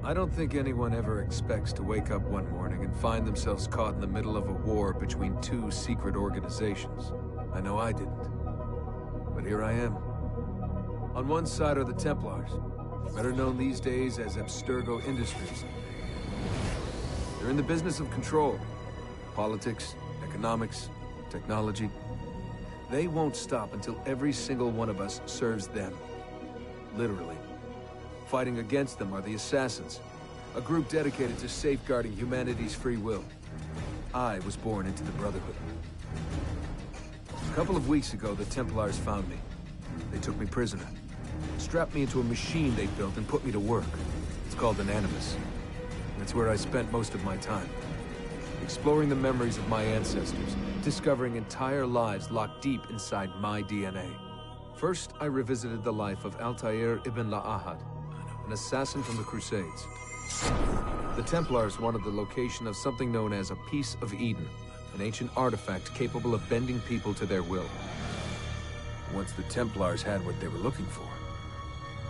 I don't think anyone ever expects to wake up one morning and find themselves caught in the middle of a war between two secret organizations. I know I didn't. But here I am. On one side are the Templars, better known these days as Abstergo Industries. They're in the business of control. Politics, economics, technology. They won't stop until every single one of us serves them. Literally. Fighting against them are the Assassins, a group dedicated to safeguarding humanity's free will. I was born into the Brotherhood. A couple of weeks ago, the Templars found me. They took me prisoner, strapped me into a machine they built and put me to work. It's called an Animus. That's where I spent most of my time. Exploring the memories of my ancestors, discovering entire lives locked deep inside my DNA. First, I revisited the life of Altair ibn La'ahad, an assassin from the Crusades. The Templars wanted the location of something known as a Piece of Eden, an ancient artifact capable of bending people to their will. Once the Templars had what they were looking for,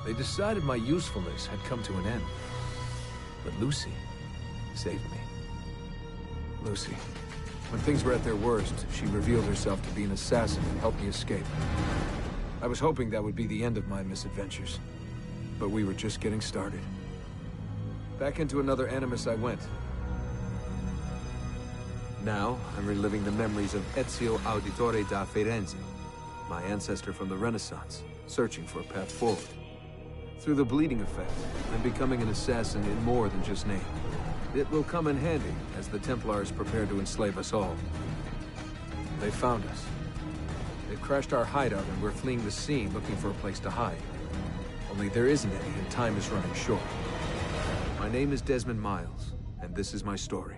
they decided my usefulness had come to an end. But Lucy saved me. Lucy. When things were at their worst, she revealed herself to be an assassin and helped me escape. I was hoping that would be the end of my misadventures. But we were just getting started. Back into another Animus I went. Now, I'm reliving the memories of Ezio Auditore da Firenze, my ancestor from the Renaissance, searching for a path forward. Through the bleeding effect, I'm becoming an assassin in more than just name. It will come in handy as the Templars prepare to enslave us all. They found us. They've crashed our hideout and we're fleeing the scene looking for a place to hide. Only there isn't any and time is running short. My name is Desmond Miles, and this is my story.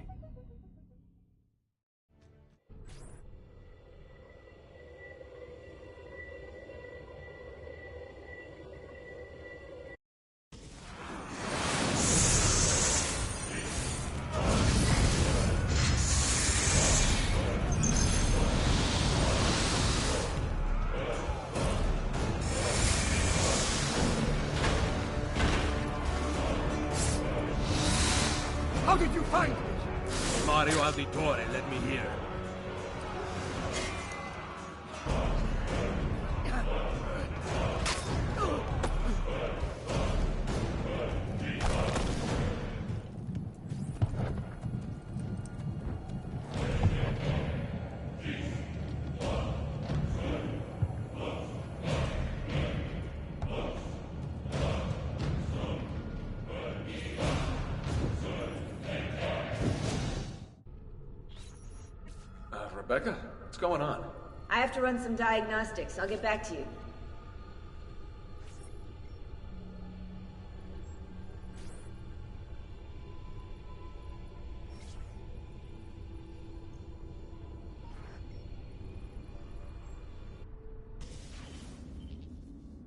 How did you find me? Mario Auditore, let me hear. Rebecca, what's going on? I have to run some diagnostics. I'll get back to you.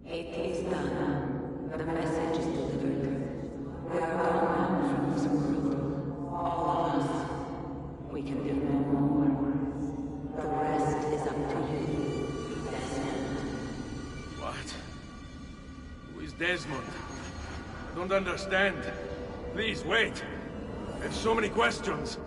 It is done. The message is delivered. We are gone now from this world. All of us. We can do no more. The rest is up to you, Desmond. What? Who is Desmond? I don't understand. Please, wait. I have so many questions.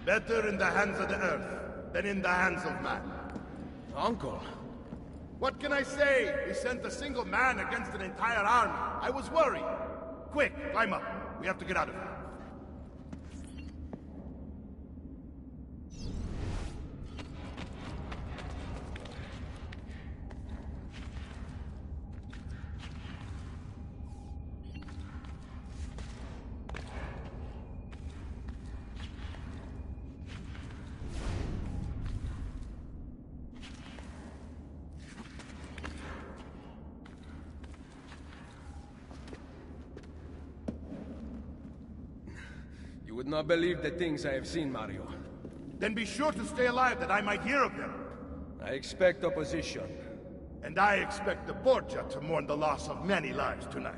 Better in the hands of the earth than in the hands of man. Uncle. What can I say? We sent a single man against an entire army. I was worried. Quick, climb up. We have to get out of here. You would not believe the things I have seen, Mario. Then be sure to stay alive that I might hear of them. I expect opposition. And I expect the Borgia to mourn the loss of many lives tonight.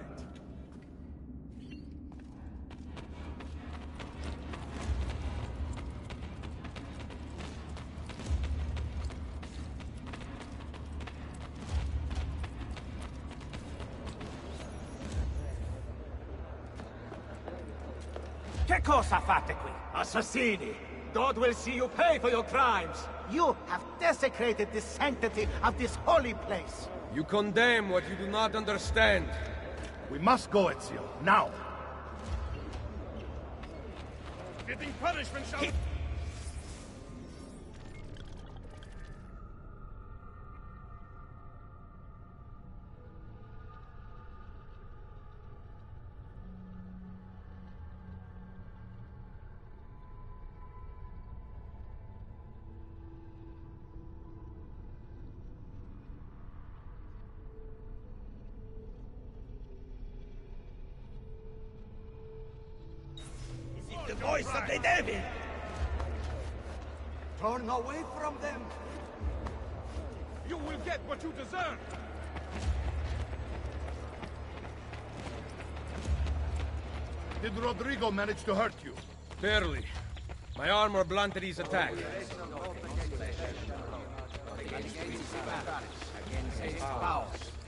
Che cosa fate qui? Assassini! God will see you pay for your crimes! You have desecrated the sanctity of this holy place! You condemn what you do not understand. We must go, Ezio. Now! Getting punishment shall... The voice of the devil! Turn away from them! You will get what you deserve! Did Rodrigo manage to hurt you? Barely. My armor blunted his attack.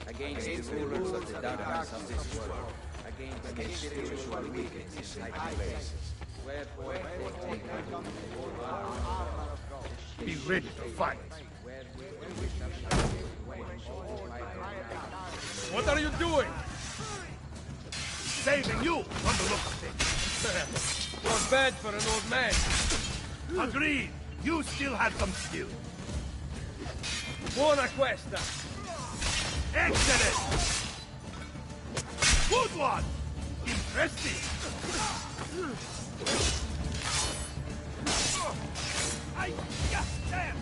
Against the rulers of the darkness of this world, against the spiritual wickedness in high places. Wherefore, Be ready to fight. What are you doing? Saving you, on the look of things. Not bad for an old man. Agreed. You still have some skill. Buona questa. Excellent! Good one! Interesting! I just damn!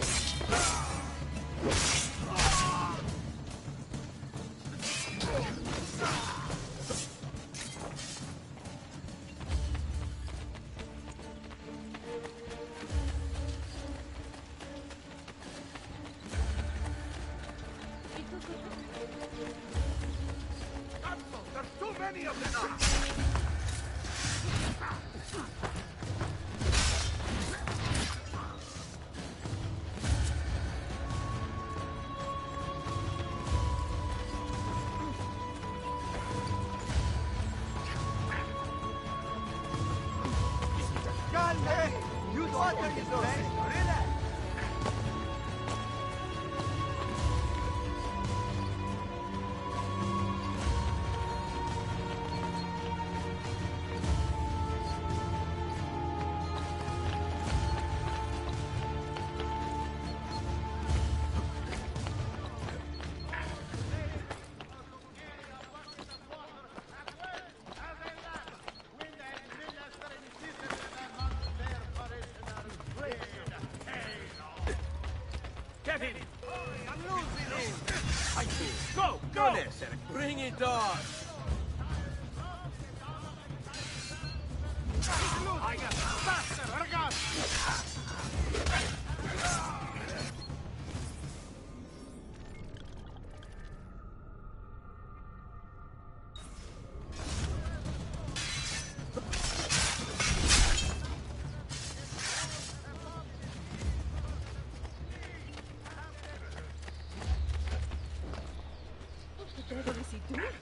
There's too many of them! You thought there is no relax! Go! Go! Bring it on! What is he doing?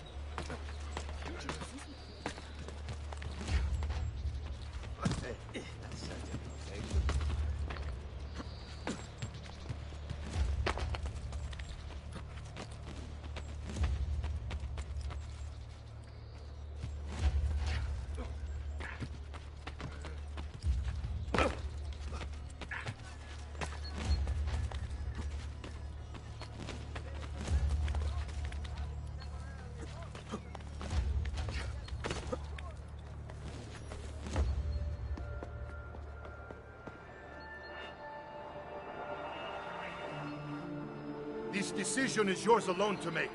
This decision is yours alone to make.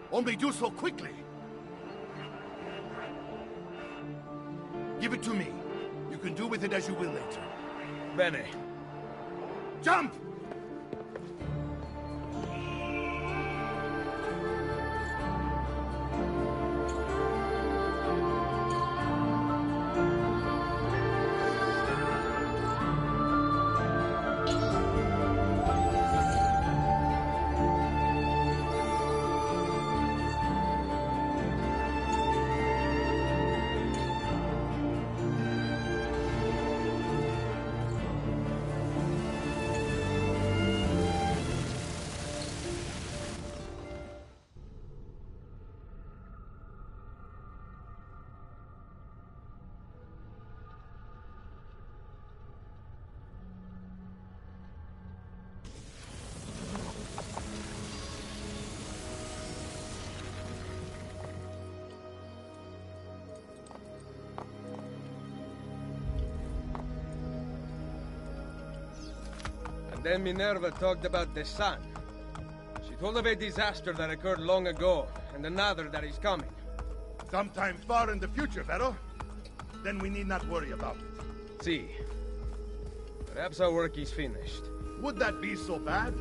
Only do so quickly. Give it to me. You can do with it as you will later. Bene. Jump! And then Minerva talked about the sun. She told of a disaster that occurred long ago, and another that is coming. Sometime far in the future, Vero. Then we need not worry about it. See. Perhaps our work is finished. Would that be so bad?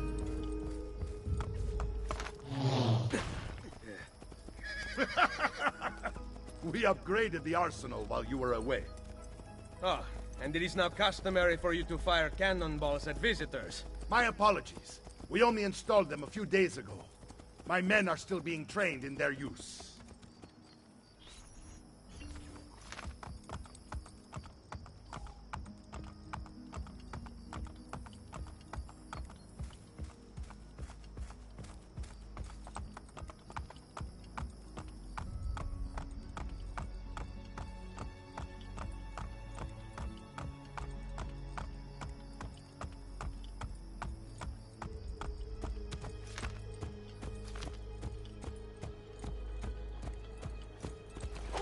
We upgraded the arsenal while you were away. Ah, and it is now customary for you to fire cannonballs at visitors. My apologies. We only installed them a few days ago. My men are still being trained in their use.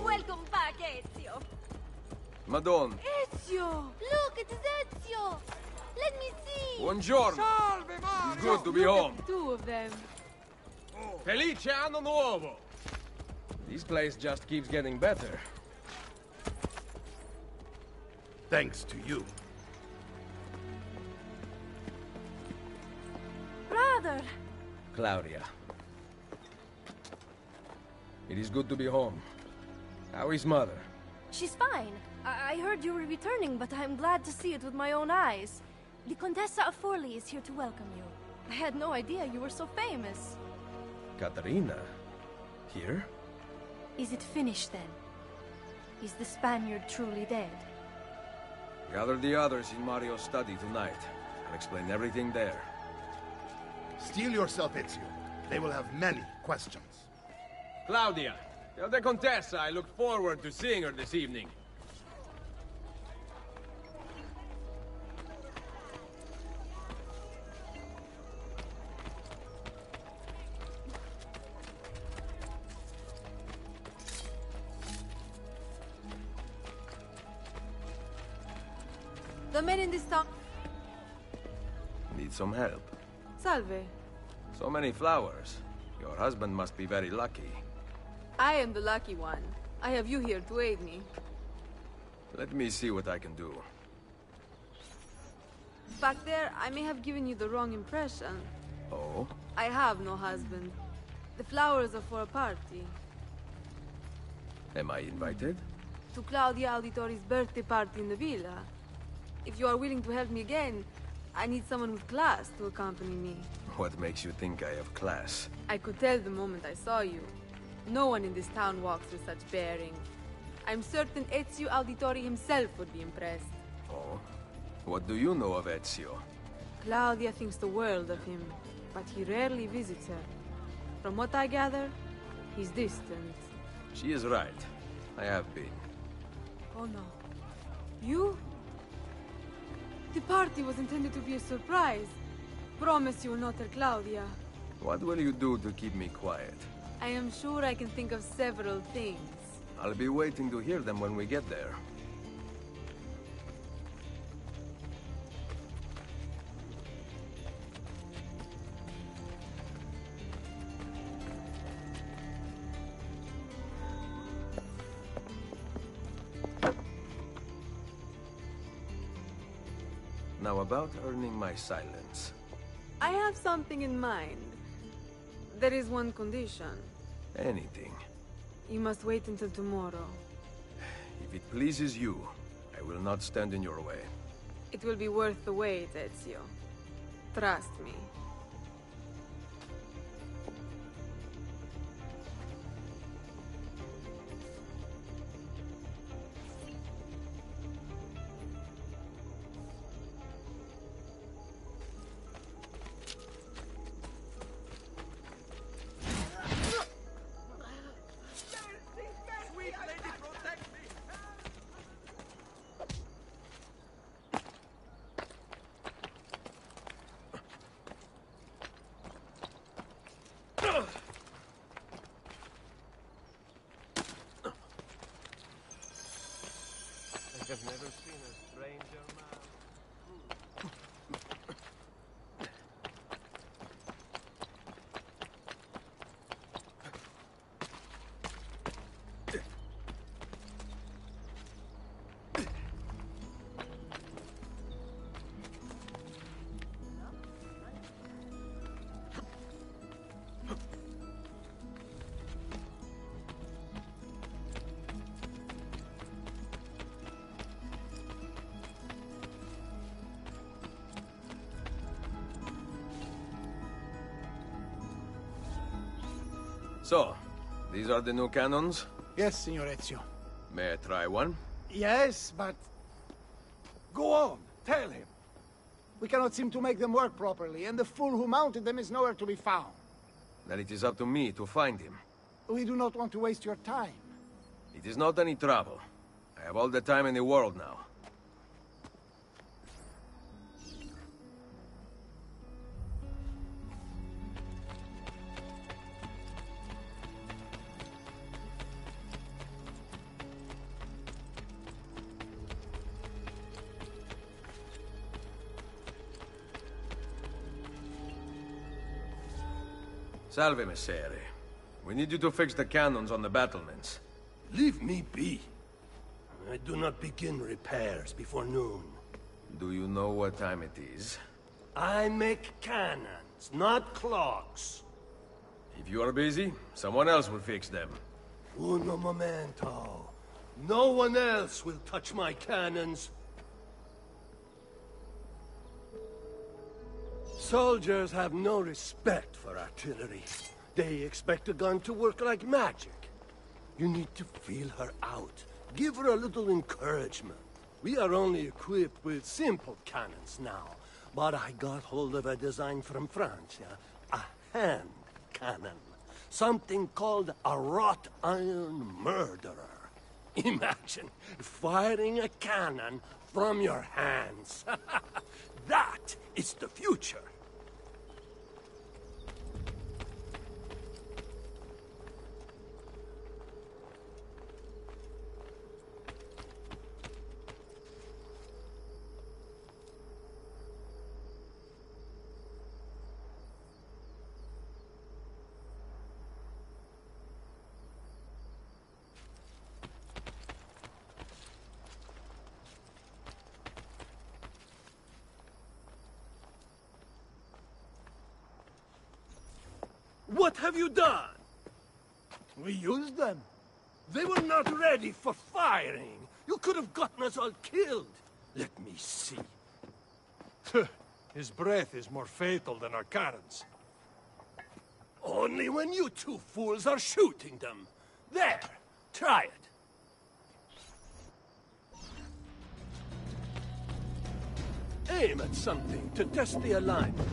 Welcome back, Ezio. Madonna. Ezio! Look, it is Ezio! Let me see! Buongiorno. Salve, Mario! It's good to be home. Two of them. Felice Anno Nuovo! This place just keeps getting better. Thanks to you. Brother! Claudia. It is good to be home. How is Mother? She's fine. I heard you were returning, but I'm glad to see it with my own eyes. The Contessa of Forli is here to welcome you. I had no idea you were so famous. Caterina? Here? Is it finished then? Is the Spaniard truly dead? Gather the others in Mario's study tonight. I'll explain everything there. Steel yourself, Ezio. They will have many questions. Claudia! Tell the Contessa I look forward to seeing her this evening. The men in this town... Need some help. Salve. So many flowers. Your husband must be very lucky. I am the lucky one. I have you here to aid me. Let me see what I can do. Back there, I may have given you the wrong impression. Oh? I have no husband. The flowers are for a party. Am I invited? To Claudia Auditori's birthday party in the villa. If you are willing to help me again, I need someone with class to accompany me. What makes you think I have class? I could tell the moment I saw you. No one in this town walks with such bearing. I'm certain Ezio Auditori himself would be impressed. Oh? What do you know of Ezio? Claudia thinks the world of him, but he rarely visits her. From what I gather, he's distant. She is right. I have been. Oh no. You? The party was intended to be a surprise. Promise you will not tell Claudia. What will you do to keep me quiet? I am sure I can think of several things. I'll be waiting to hear them when we get there. Now about earning my silence. I have something in mind. There is one condition. Anything. You must wait until tomorrow. If it pleases you, I will not stand in your way. It will be worth the wait, Ezio. Trust me. I have never seen a stranger man. So, these are the new cannons? Yes, Signor Ezio. May I try one? Yes, but... Go on, tell him. We cannot seem to make them work properly, and the fool who mounted them is nowhere to be found. Then it is up to me to find him. We do not want to waste your time. It is not any trouble. I have all the time in the world now. Salve, Messere. We need you to fix the cannons on the battlements. Leave me be. I do not begin repairs before noon. Do you know what time it is? I make cannons, not clocks. If you are busy, someone else will fix them. Uno momento. No one else will touch my cannons. Soldiers have no respect for artillery. They expect a gun to work like magic. You need to feel her out. Give her a little encouragement. We are only equipped with simple cannons now, but I got hold of a design from France, a hand cannon. Something called a wrought iron murderer. Imagine firing a cannon from your hands. That is the future. What have you done? We used them. They were not ready for firing. You could have gotten us all killed. Let me see. His breath is more fatal than our cannons. Only when you two fools are shooting them. There, try it. Aim at something to test the alignment.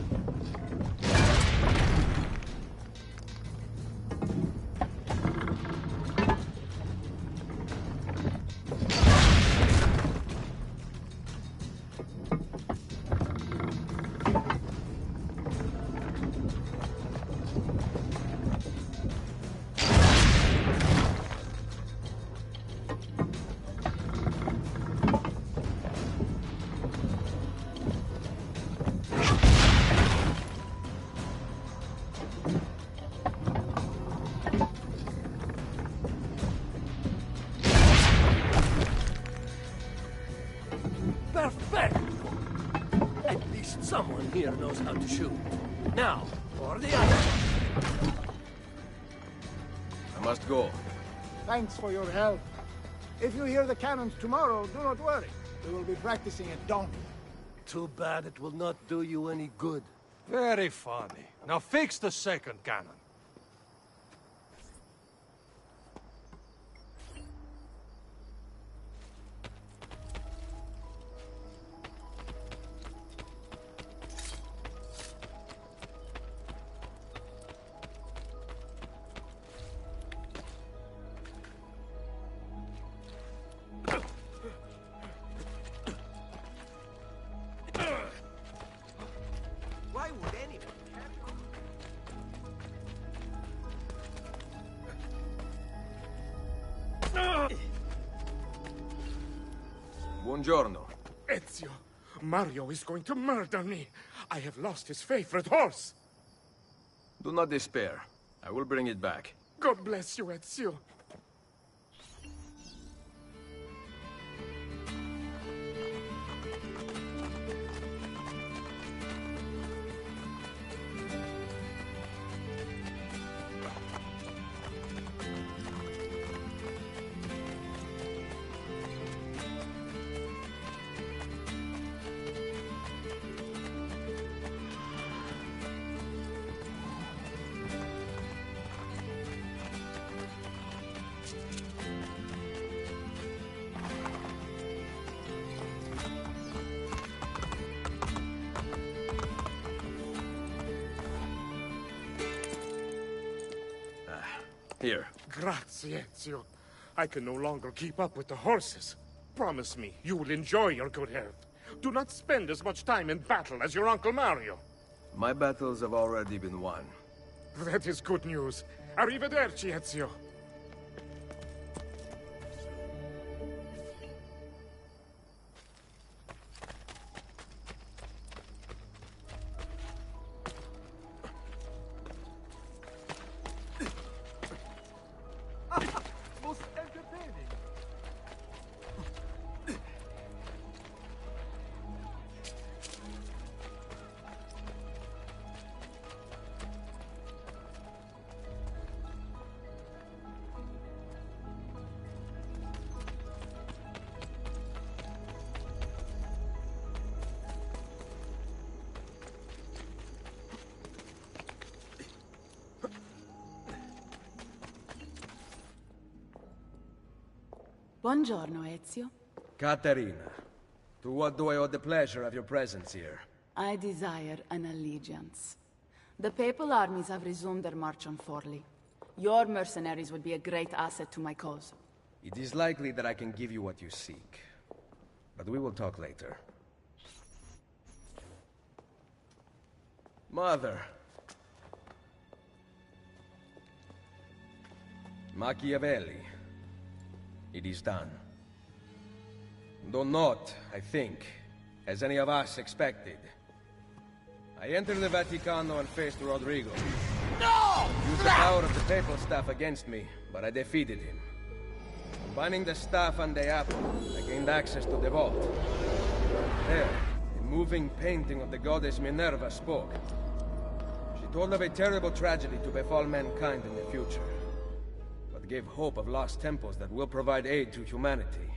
Someone here knows how to shoot. Now, for the other. I must go. Thanks for your help. If you hear the cannons tomorrow, do not worry. We will be practicing at dawn. Too bad it will not do you any good. Very funny. Now fix the second cannon. Why would anyone Buongiorno. Ezio, Mario is going to murder me. I have lost his favorite horse. Do not despair. I will bring it back. God bless you, Ezio. Here. Grazie, Ezio. I can no longer keep up with the horses. Promise me you will enjoy your good health. Do not spend as much time in battle as your Uncle Mario. My battles have already been won. That is good news. Arrivederci, Ezio. Most entertaining. Buongiorno, Ezio. Caterina, to what do I owe the pleasure of your presence here? I desire an allegiance. The papal armies have resumed their march on Forli. Your mercenaries would be a great asset to my cause. It is likely that I can give you what you seek. But we will talk later. Mother. Machiavelli. It is done. Though not, I think, as any of us expected. I entered the Vaticano and faced Rodrigo. No! He used the power of the papal staff against me, but I defeated him. Combining the staff and the apple, I gained access to the vault. There, a moving painting of the goddess Minerva spoke. She told of a terrible tragedy to befall mankind in the future, but gave hope of lost temples that will provide aid to humanity.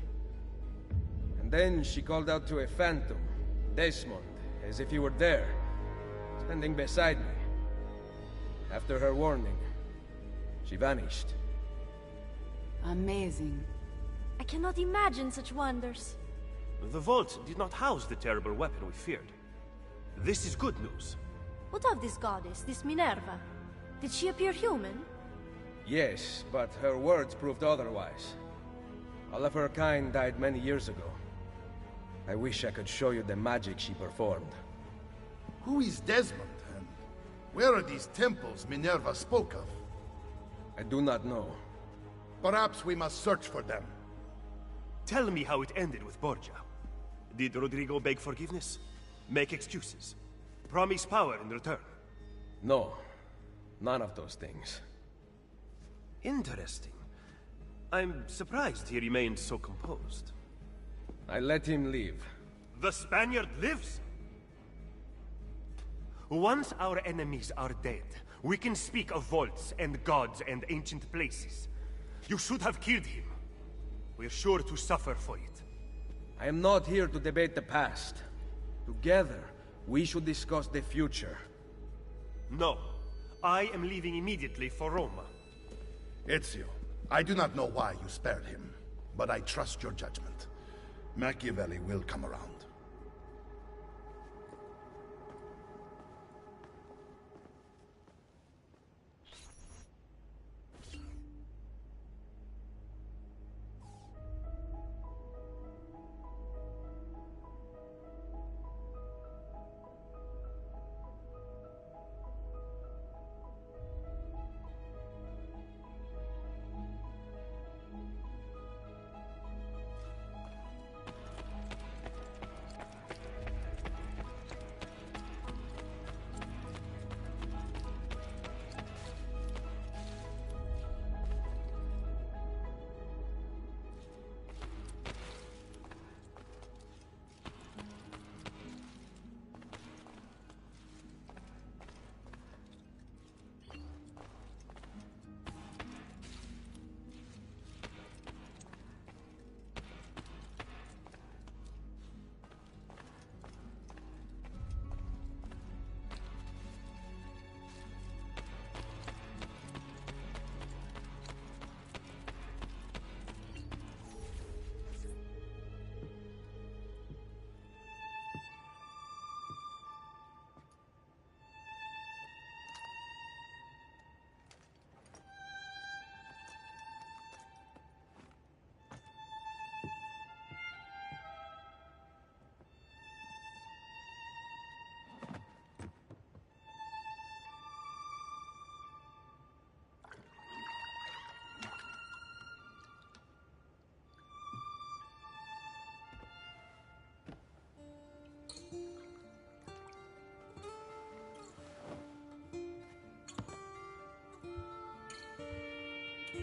And then she called out to a phantom, Desmond, as if he were there, standing beside me. After her warning, she vanished. Amazing. I cannot imagine such wonders. The vault did not house the terrible weapon we feared. This is good news. What of this goddess, this Minerva? Did she appear human? Yes, but her words proved otherwise. All of her kind died many years ago. I wish I could show you the magic she performed. Who is Desmond, and where are these temples Minerva spoke of? I do not know. Perhaps we must search for them. Tell me how it ended with Borgia. Did Rodrigo beg forgiveness? Make excuses? Promise power in return? No. None of those things. Interesting. I'm surprised he remained so composed. I let him leave. The Spaniard lives? Once our enemies are dead, we can speak of vaults and gods and ancient places. You should have killed him. We're sure to suffer for it. I am not here to debate the past. Together, we should discuss the future. No. I am leaving immediately for Roma. Ezio, I do not know why you spared him, but I trust your judgment. Machiavelli will come around.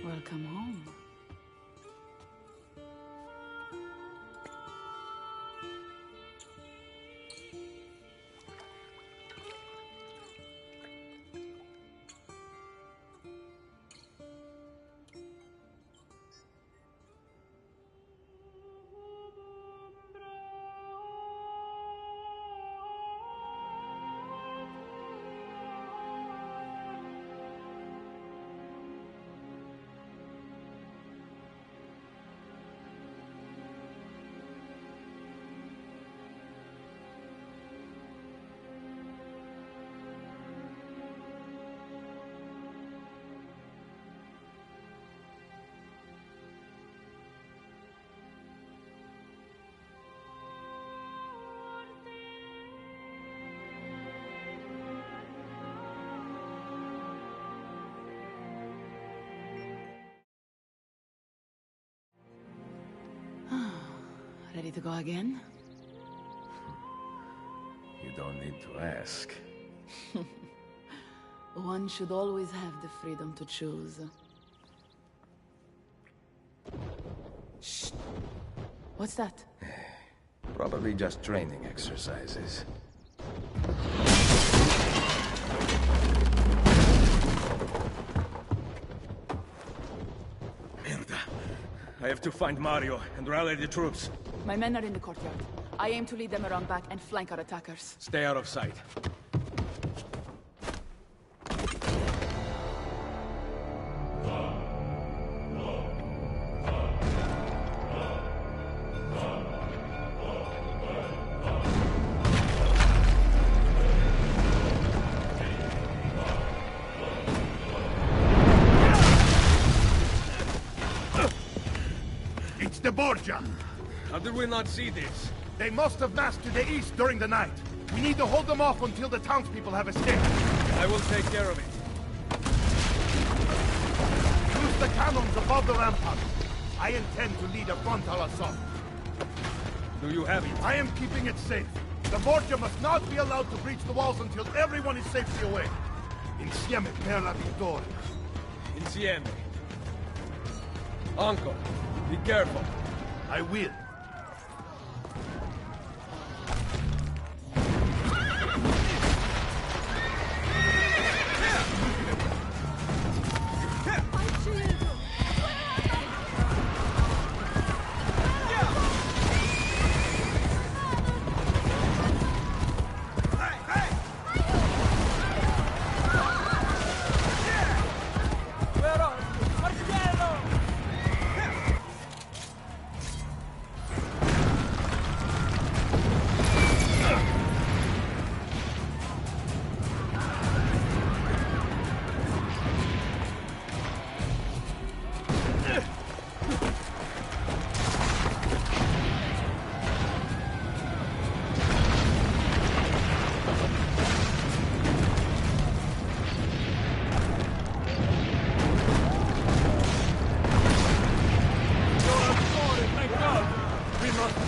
Welcome home. Ready to go again? You don't need to ask. One should always have the freedom to choose. Shh. What's that? Probably just training exercises. Merda. I have to find Mario and rally the troops. My men are in the courtyard. I aim to lead them around back and flank our attackers. Stay out of sight. It's the Borgia! How did we not see this? They must have massed to the east during the night. We need to hold them off until the townspeople have escaped. I will take care of it. Use the cannons above the ramparts. I intend to lead a frontal assault. Do you have it? I am keeping it safe. The Borgia must not be allowed to breach the walls until everyone is safely away. Insieme per la vittoria. Insieme. Uncle, be careful. I will.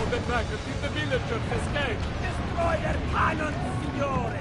on the track and keep the villagers escape! Destroy their cannons, signore!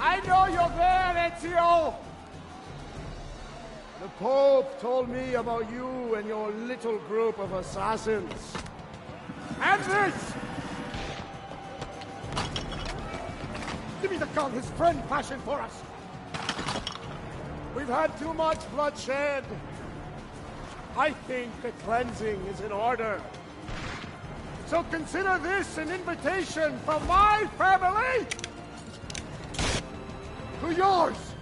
I know you're there, Ezio! The Pope told me about you and your little group of assassins. And this! Give me the gun his friend fashioned for us! We've had too much bloodshed. I think the cleansing is in order. So consider this an invitation from my family to yours!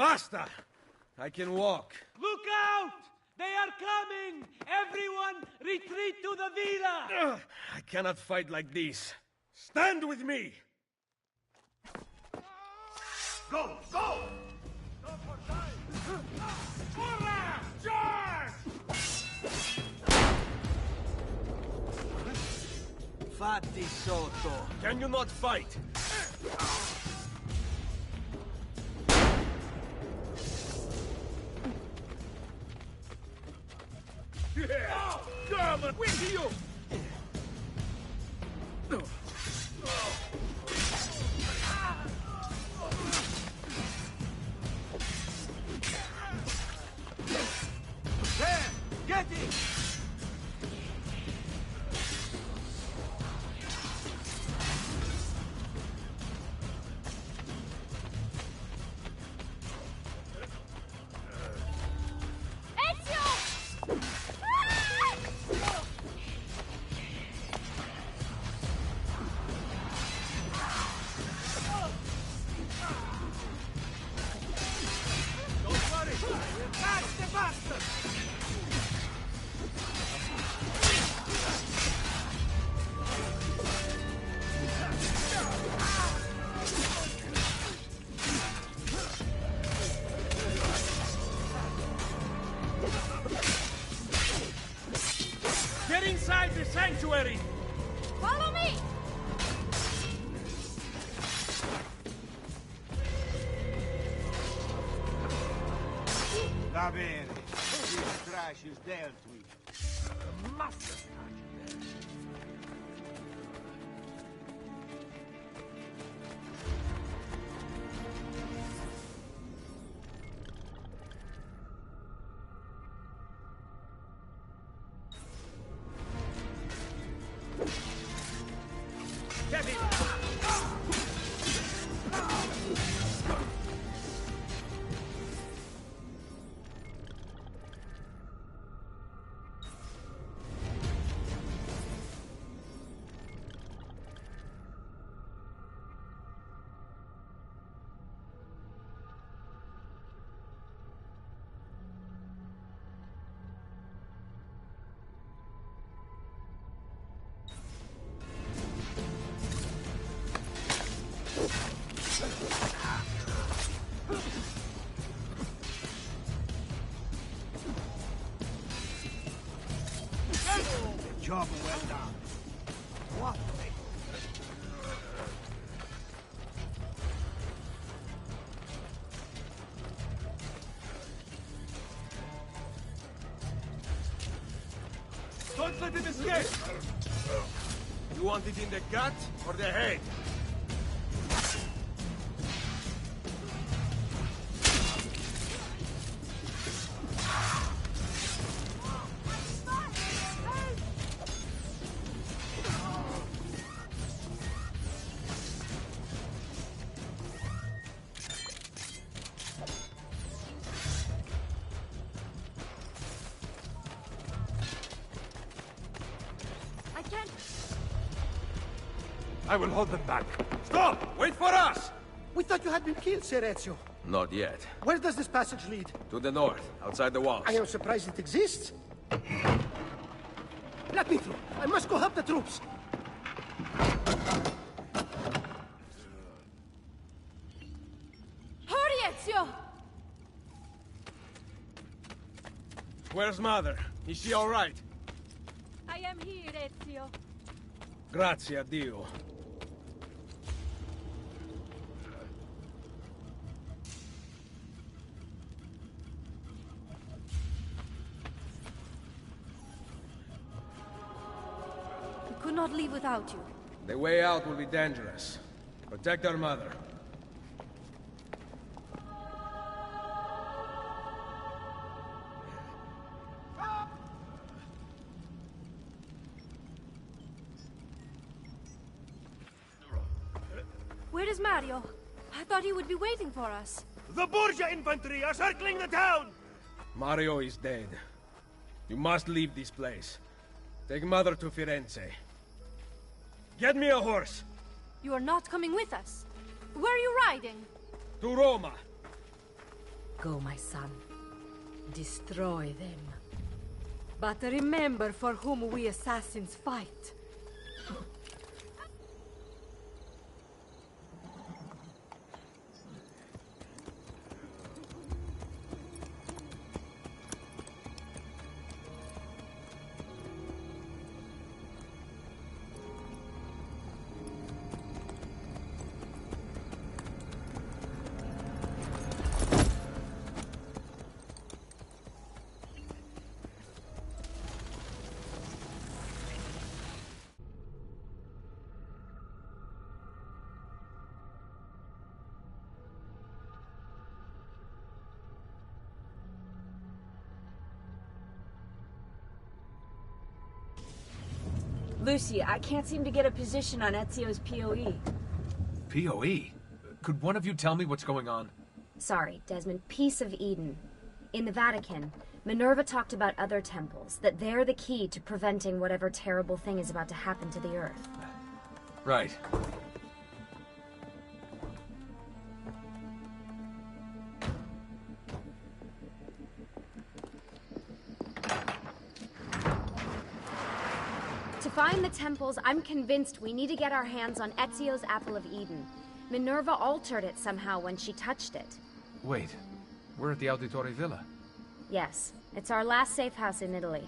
Basta! I can walk. Look out! They are coming! Everyone, retreat to the villa! I cannot fight like this. Stand with me! Go! Go! Hola! Charge! Fatti sotto. Can you not fight? Yeah! Come on! With you! There! Get it! Get inside the sanctuary! Follow me! Va bene. This trash is dealt with. Master trash. Get it! Job well done. What? Don't let it escape! You want it in the gut or the head? I can't... I will hold them back. Stop! Wait for us! We thought you had been killed, Sir Ezio. Not yet. Where does this passage lead? To the north, outside the walls. I am surprised it exists. Let me through. I must go help the troops. Hurry, Ezio! Where's Mother? Is she all right? I am here, Ezio. Grazie a Dio. We could not leave without you. The way out will be dangerous. Protect our mother. Where is Mario? I thought he would be waiting for us. The Borgia infantry are circling the town! Mario is dead. You must leave this place. Take Mother to Firenze. Get me a horse! You are not coming with us. Where are you riding? To Roma! Go, my son. Destroy them. But remember for whom we assassins fight. Lucy, I can't seem to get a position on Ezio's POE. POE? Could one of you tell me what's going on? Sorry, Desmond. Peace of Eden. In the Vatican, Minerva talked about other temples, that they're the key to preventing whatever terrible thing is about to happen to the Earth. Right. To find the temples, I'm convinced we need to get our hands on Ezio's Apple of Eden. Minerva altered it somehow when she touched it. Wait, we're at the Auditore Villa. Yes, it's our last safe house in Italy.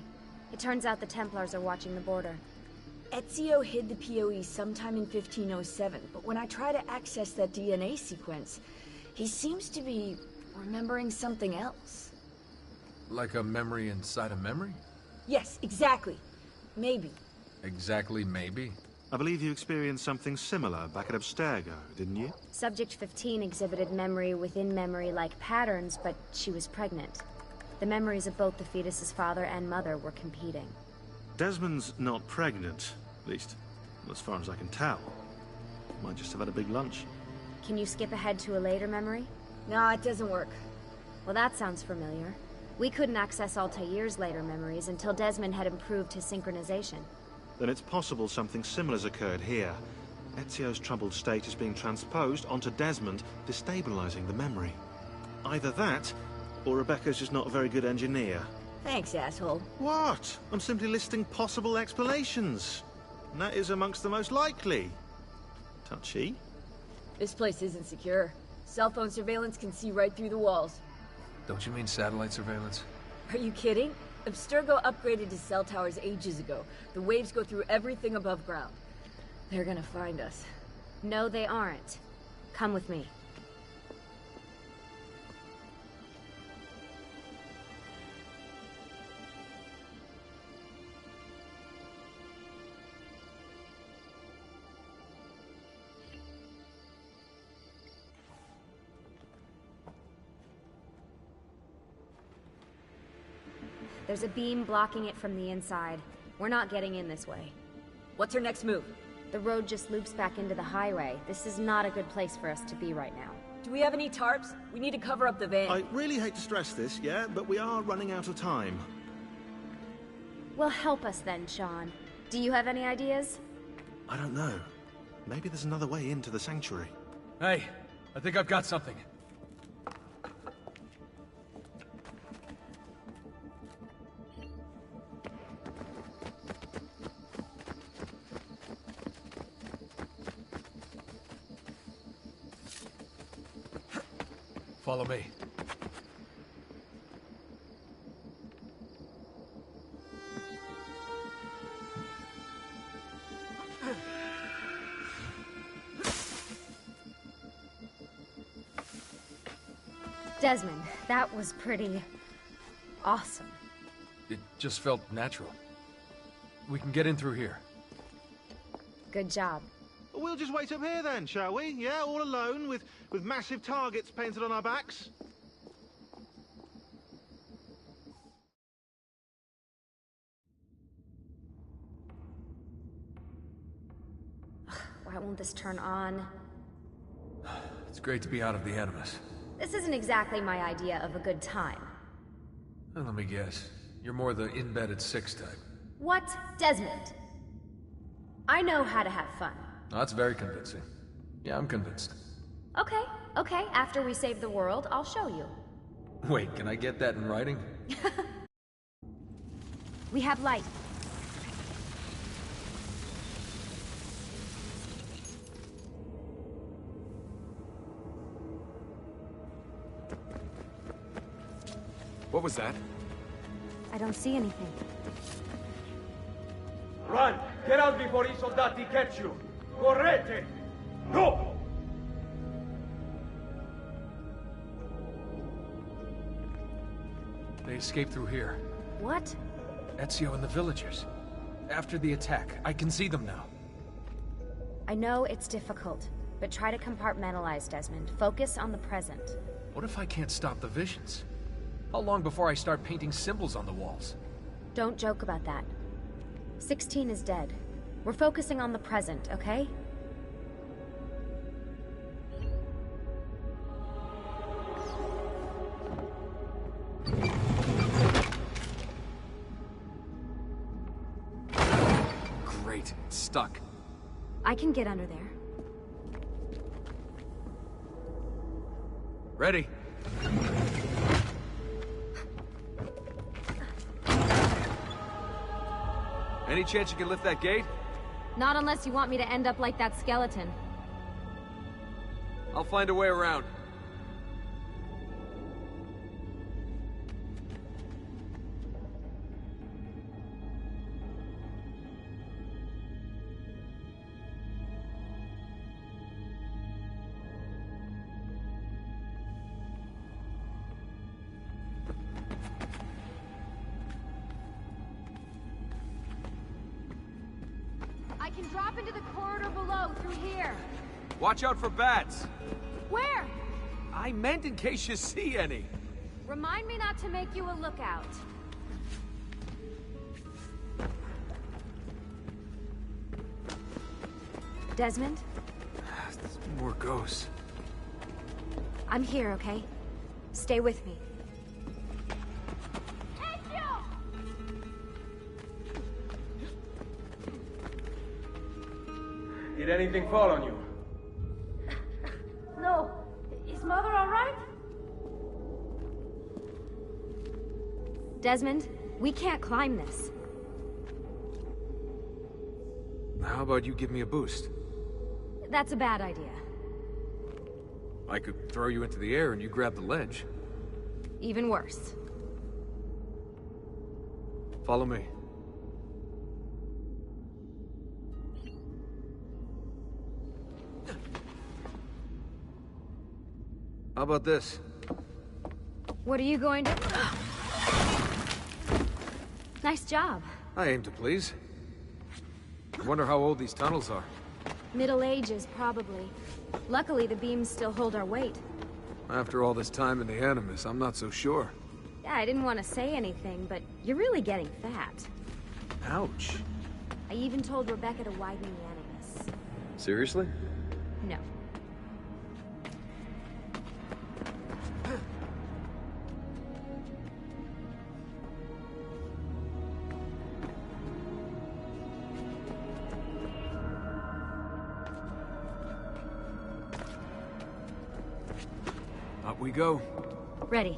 It turns out the Templars are watching the border. Ezio hid the POE sometime in 1507, but when I try to access that DNA sequence, he seems to be remembering something else. Like a memory inside a memory? Yes, exactly. Maybe. Exactly, maybe? I believe you experienced something similar back at Abstergo, didn't you? Subject 15 exhibited memory within memory-like patterns, but she was pregnant. The memories of both the fetus's father and mother were competing. Desmond's not pregnant, at least as far as I can tell. Might just have had a big lunch. Can you skip ahead to a later memory? No, it doesn't work. Well, that sounds familiar. We couldn't access Altair's later memories until Desmond had improved his synchronization. Then it's possible something similar's occurred here. Ezio's troubled state is being transposed onto Desmond, destabilizing the memory. Either that, or Rebecca's just not a very good engineer. Thanks, asshole. What? I'm simply listing possible explanations. And that is amongst the most likely. Touchy? This place isn't secure. Cell phone surveillance can see right through the walls. Don't you mean satellite surveillance? Are you kidding? Abstergo upgraded to cell towers ages ago. The waves go through everything above ground. They're gonna find us. No, they aren't. Come with me. There's a beam blocking it from the inside. We're not getting in this way. What's her next move? The road just loops back into the highway. This is not a good place for us to be right now. Do we have any tarps? We need to cover up the van. I really hate to stress this, yeah, but we are running out of time. Well, help us then, Sean. Do you have any ideas? I don't know. Maybe there's another way into the sanctuary. Hey, I think I've got something. Follow me. Desmond, that was pretty awesome. It just felt natural. We can get in through here. Good job. We'll just wait up here then, shall we? Yeah, all alone, with massive targets painted on our backs? Why won't this turn on? It's great to be out of the Animus. This isn't exactly my idea of a good time. Well, let me guess. You're more the in-bed-at-6 type. What? Desmond? I know how to have fun. That's very convincing. Yeah, I'm convinced. Okay, after we save the world, I'll show you. Wait, can I get that in writing? We have light. What was that? I don't see anything. Run! Get out before I soldati catch you! Correte! Go! They escaped through here. What? Ezio and the villagers. After the attack, I can see them now. I know it's difficult, but try to compartmentalize, Desmond. Focus on the present. What if I can't stop the visions? How long before I start painting symbols on the walls? Don't joke about that. 16 is dead. We're focusing on the present, okay? Great, it's stuck. I can get under there. Ready. Any chance you can lift that gate? Not unless you want me to end up like that skeleton. I'll find a way around. I can drop into the corridor below through here. Watch out for bats. Where? I meant in case you see any. Remind me not to make you a lookout. Desmond? There's more ghosts. I'm here, okay? Stay with me. Did anything fall on you? No. Is Mother all right? Desmond, we can't climb this. How about you give me a boost? That's a bad idea. I could throw you into the air and you grab the ledge. Even worse. Follow me. How about this? What are you going to... Nice job. I aim to please. I wonder how old these tunnels are. Middle Ages, probably. Luckily, the beams still hold our weight. After all this time in the Animus, I'm not so sure. Yeah, I didn't want to say anything, but you're really getting fat. Ouch. I even told Rebecca to widen the Animus. Seriously? No. Up we go. Ready.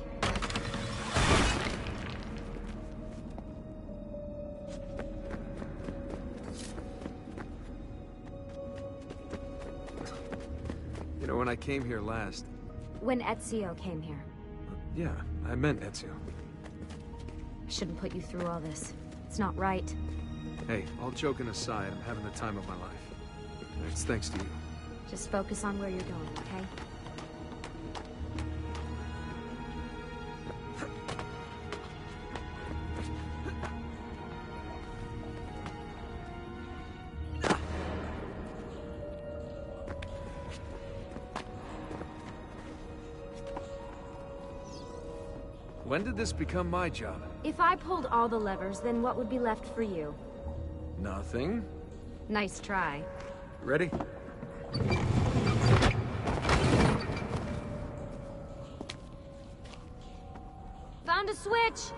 You know, when I came here last... When Ezio came here. Yeah, I meant Ezio. I shouldn't put you through all this. It's not right. Hey, all joking aside, I'm having the time of my life. It's thanks to you. Just focus on where you're going, okay? When did this become my job? If I pulled all the levers, then what would be left for you? Nothing. Nice try. Ready? Found a switch!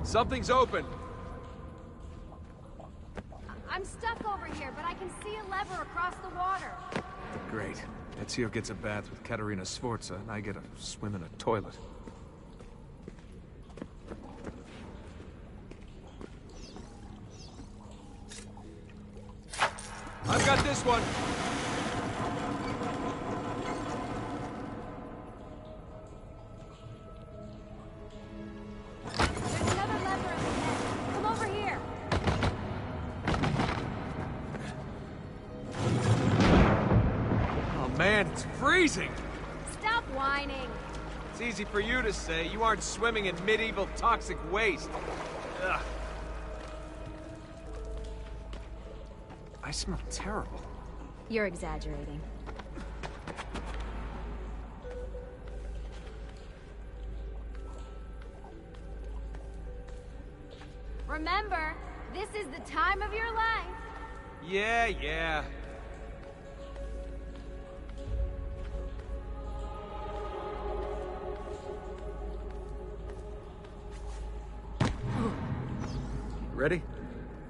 Something's open. I'm stuck over here, but I can see a lever across the water. Great. Ezio gets a bath with Katerina Sforza, and I get a swim in a toilet. I've got this one! There's another lever up ahead. Come over here. Oh man, it's freezing! Stop whining. It's easy for you to say. You aren't swimming in medieval toxic waste. Ugh. I smell terrible. You're exaggerating. Remember, this is the time of your life. Yeah. Ready?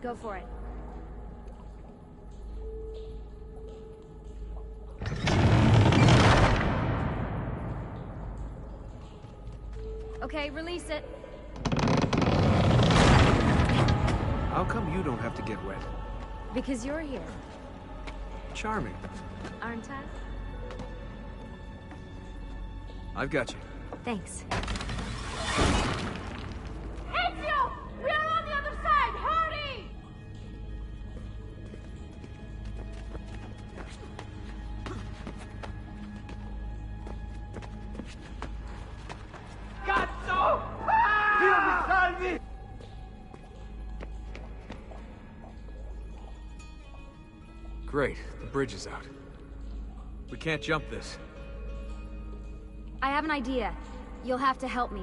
Go for it. Okay, release it. How come you don't have to get wet? Because you're here, Charming. aren't I? I've got you. Thanks. Ezio! We are on the other side! Hurry! Cazzo! Dio mi salvi! Great. The bridge is out. We can't jump this. I have an idea. You'll have to help me.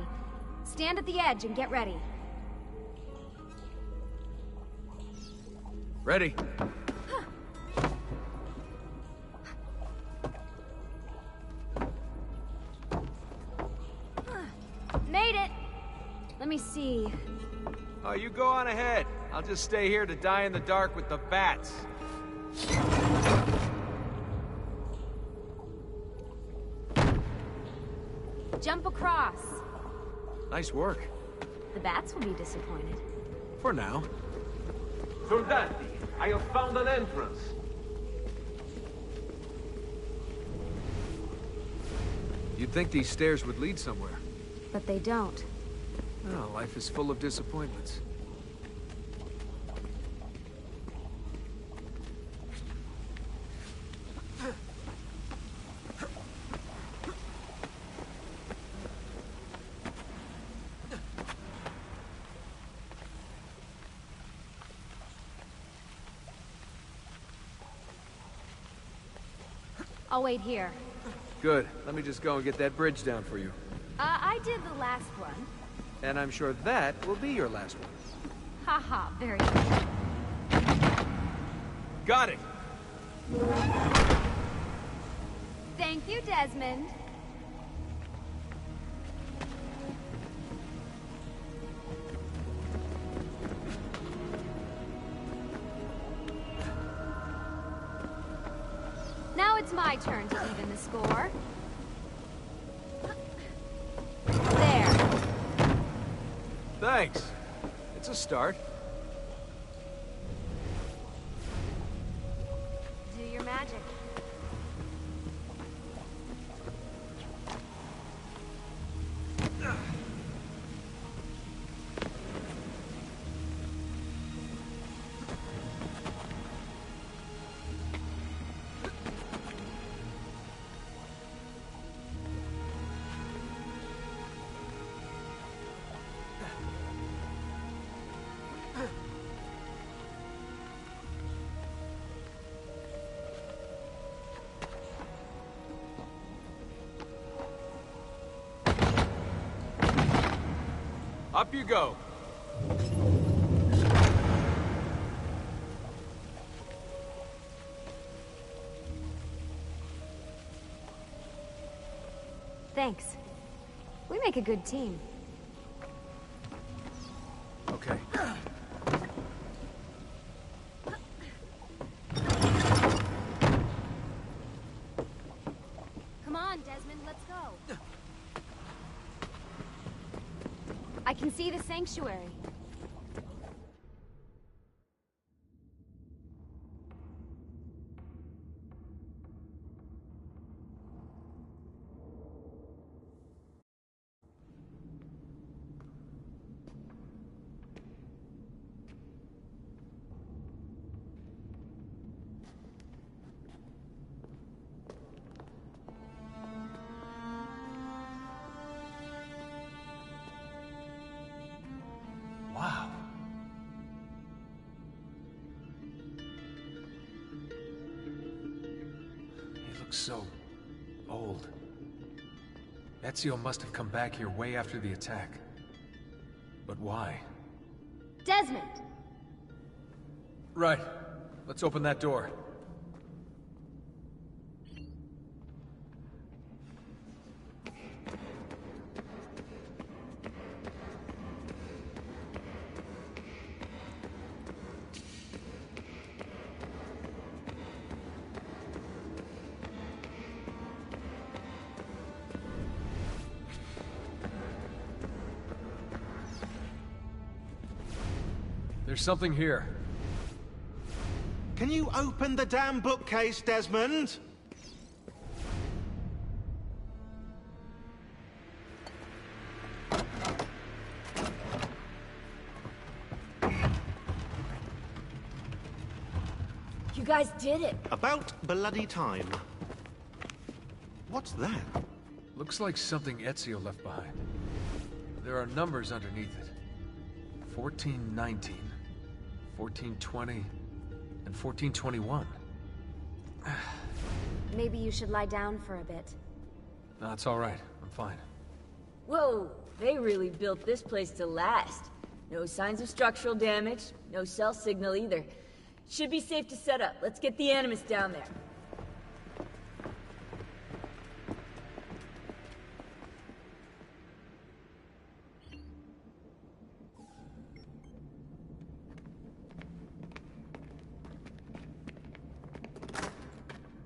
Stand at the edge and get ready. Ready? Made it! Let me see. Oh, you go on ahead. I'll just stay here to die in the dark with the bats. Jump across. Nice work. The bats will be disappointed. For now. Soldati, I have found an entrance. You'd think these stairs would lead somewhere. But they don't. Oh, life is full of disappointments. I'll wait here. Good. Let me just go and get that bridge down for you. I did the last one. And I'm sure that will be your last one. Haha, very good. Got it! Thank you, Desmond. Now it's my turn to even the score. There. Thanks. It's a start. Do your magic. Up you go. Thanks. We make a good team. Okay. I can see the sanctuary. Wow. He looks so old. Ezio must have come back here way after the attack. But why? Desmond! Right. Let's open that door. There's something here. Can you open the damn bookcase, Desmond? You guys did it. About bloody time. What's that? Looks like something Ezio left behind. There are numbers underneath it. 1419, 1420, and 1421. Maybe you should lie down for a bit. No, it's all right. I'm fine. Whoa, they really built this place to last. No signs of structural damage, no cell signal either. Should be safe to set up. Let's get the Animus down there.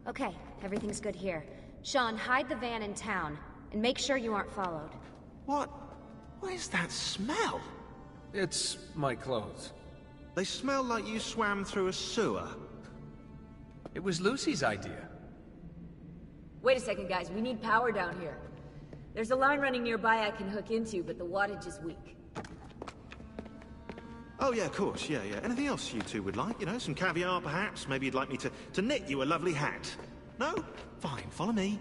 Okay, everything's good here. Sean, hide the van in town, and make sure you aren't followed. What is that smell? It's my clothes. They smell like you swam through a sewer. It was Lucy's idea. Wait a second, guys. We need power down here. There's a line running nearby I can hook into, but the wattage is weak. Oh, yeah, of course, yeah. Anything else you two would like? You know, some caviar, perhaps? Maybe you'd like me to knit you a lovely hat? No? Fine, follow me.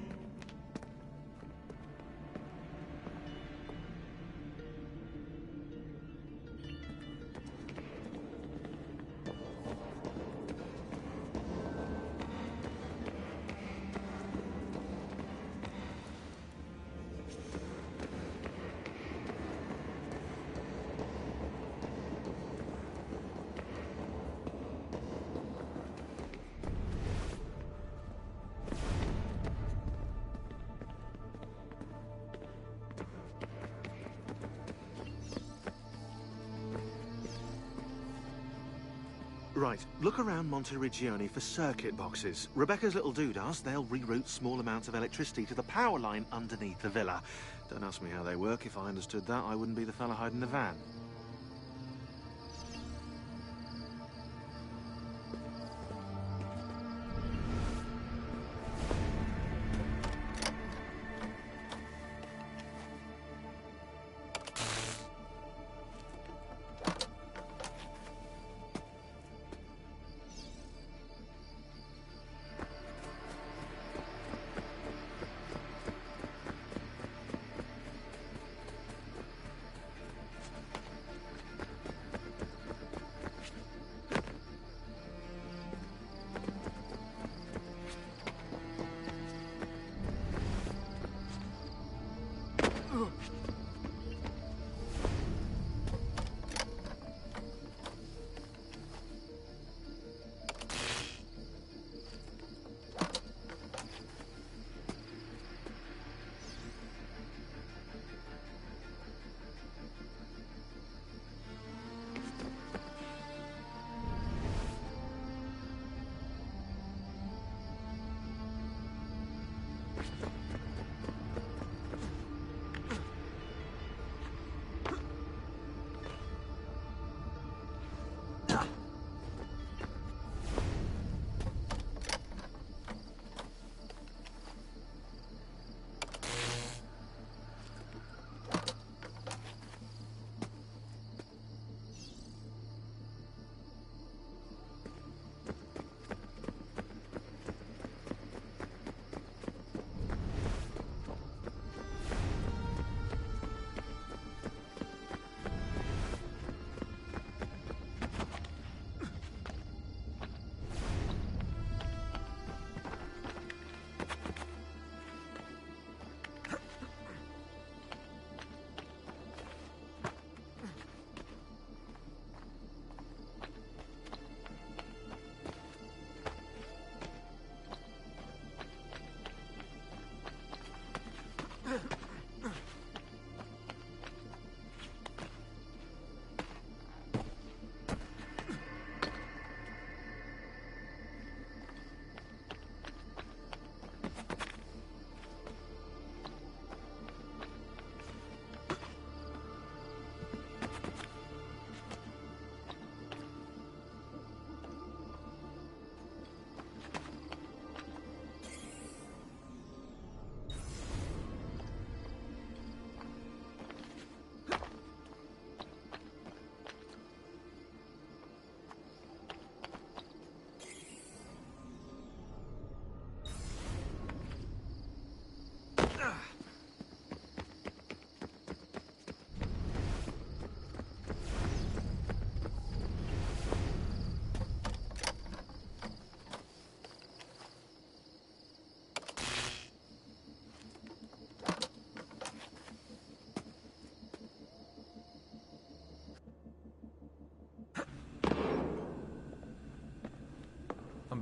Right, look around Monteriggioni for circuit boxes. Rebecca's little doodahs, they'll reroute small amounts of electricity to the power line underneath the villa. Don't ask me how they work. If I understood that, I wouldn't be the fella hiding the van.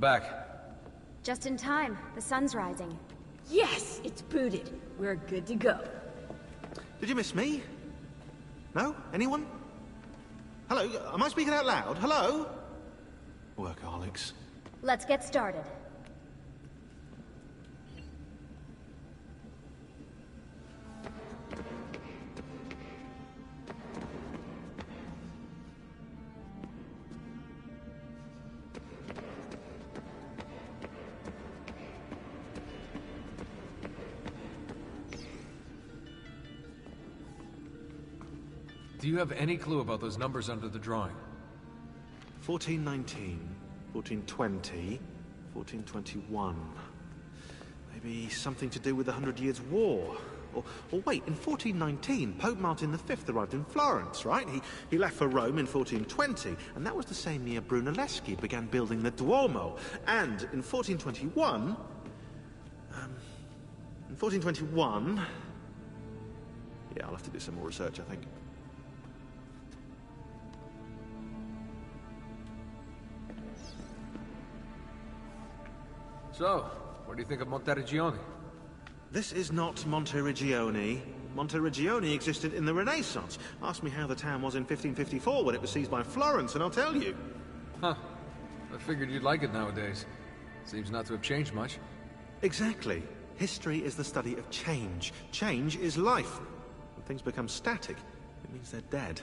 back. Just in time. The sun's rising. Yes, it's booted. We're good to go. Did you miss me? No? Anyone? Hello? Am I speaking out loud? Hello? Workaholics. Let's get started. Do you have any clue about those numbers under the drawing? 1419, 1420, 1421. Maybe something to do with the 100 Years' War. Or wait, in 1419, Pope Martin V arrived in Florence, right? He left for Rome in 1420, and that was the same year Brunelleschi began building the Duomo. And in 1421... Yeah, I'll have to do some more research, I think. So, what do you think of Monteriggioni? This is not Monteriggioni. Monteriggioni existed in the Renaissance. Ask me how the town was in 1554 when it was seized by Florence, and I'll tell you. Huh. I figured you'd like it nowadays. Seems not to have changed much. Exactly. History is the study of change. Change is life. When things become static, it means they're dead.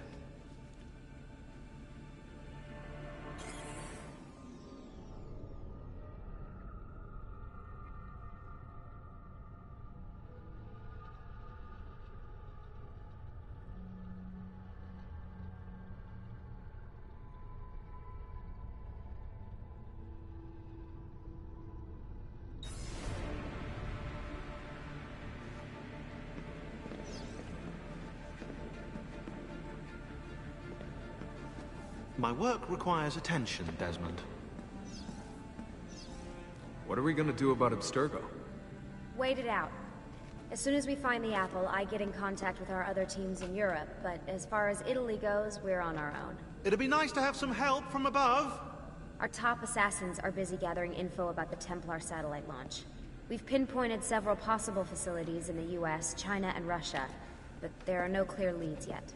My work requires attention, Desmond. What are we gonna do about Abstergo? Wait it out. As soon as we find the apple, I get in contact with our other teams in Europe, but as far as Italy goes, we're on our own. It'd be nice to have some help from above. Our top assassins are busy gathering info about the Templar satellite launch. We've pinpointed several possible facilities in the US, China, and Russia, but there are no clear leads yet.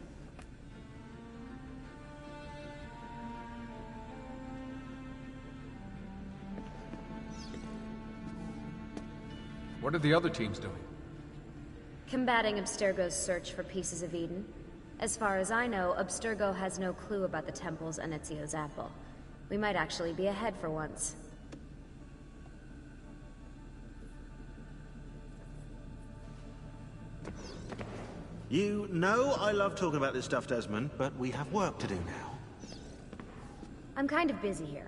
What are the other teams doing? Combating Abstergo's search for pieces of Eden. As far as I know, Abstergo has no clue about the temples and Ezio's apple. We might actually be ahead for once. You know I love talking about this stuff, Desmond, but we have work to do now. I'm kind of busy here.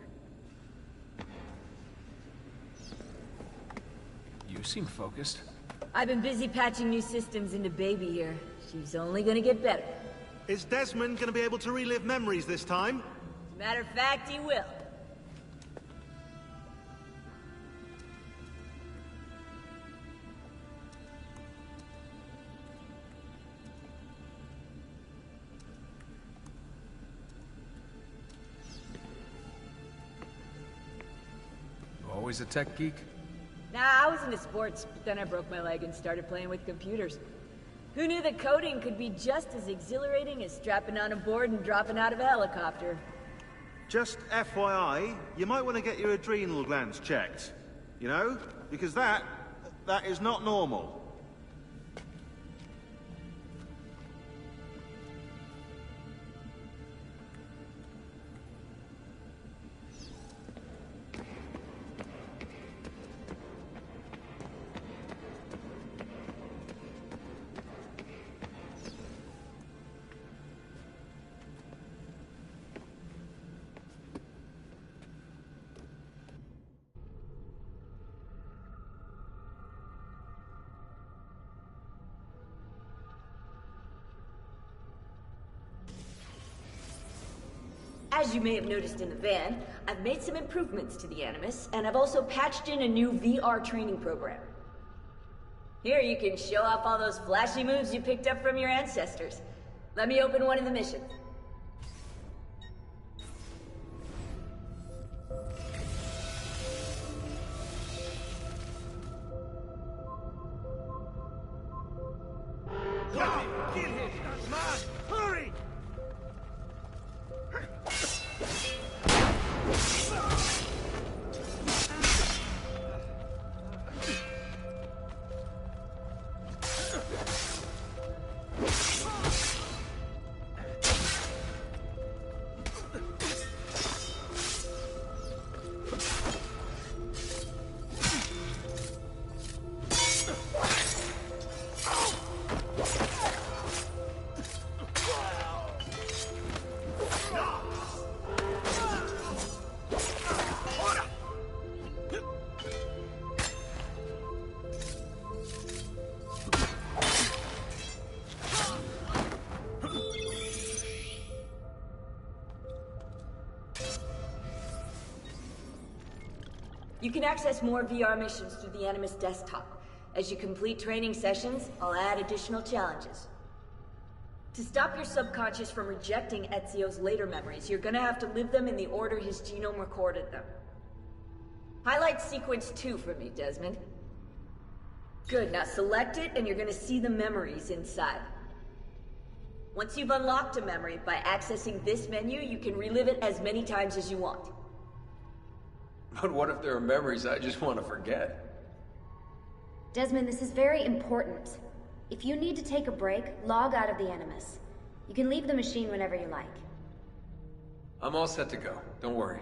You seem focused. I've been busy patching new systems into Baby here. She's only gonna get better. Is Desmond gonna be able to relive memories this time? Matter of fact, he will. Always a tech geek? Nah, I was into sports, but then I broke my leg and started playing with computers. Who knew that coding could be just as exhilarating as strapping on a board and dropping out of a helicopter? Just FYI, you might want to get your adrenal glands checked. You know? Because that is not normal. As you may have noticed in the van, I've made some improvements to the Animus, and I've also patched in a new VR training program. Here you can show off all those flashy moves you picked up from your ancestors. Let me open one of the missions. You can access more VR missions through the Animus desktop. As you complete training sessions, I'll add additional challenges. To stop your subconscious from rejecting Ezio's later memories, you're gonna have to live them in the order his genome recorded them. Highlight sequence 2 for me, Desmond. Good, now select it and you're gonna see the memories inside. Once you've unlocked a memory, by accessing this menu, you can relive it as many times as you want. But what if there are memories I just want to forget? Desmond, this is very important. If you need to take a break, log out of the Animus. You can leave the machine whenever you like. I'm all set to go. Don't worry.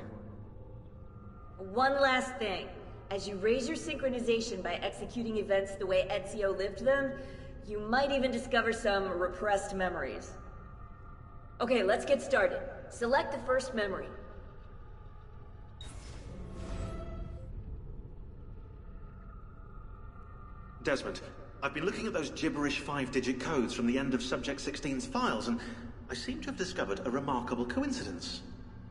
One last thing. As you raise your synchronization by executing events the way Ezio lived them, you might even discover some repressed memories. Okay, let's get started. Select the first memory. Desmond, I've been looking at those gibberish 5-digit codes from the end of Subject 16's files, and I seem to have discovered a remarkable coincidence.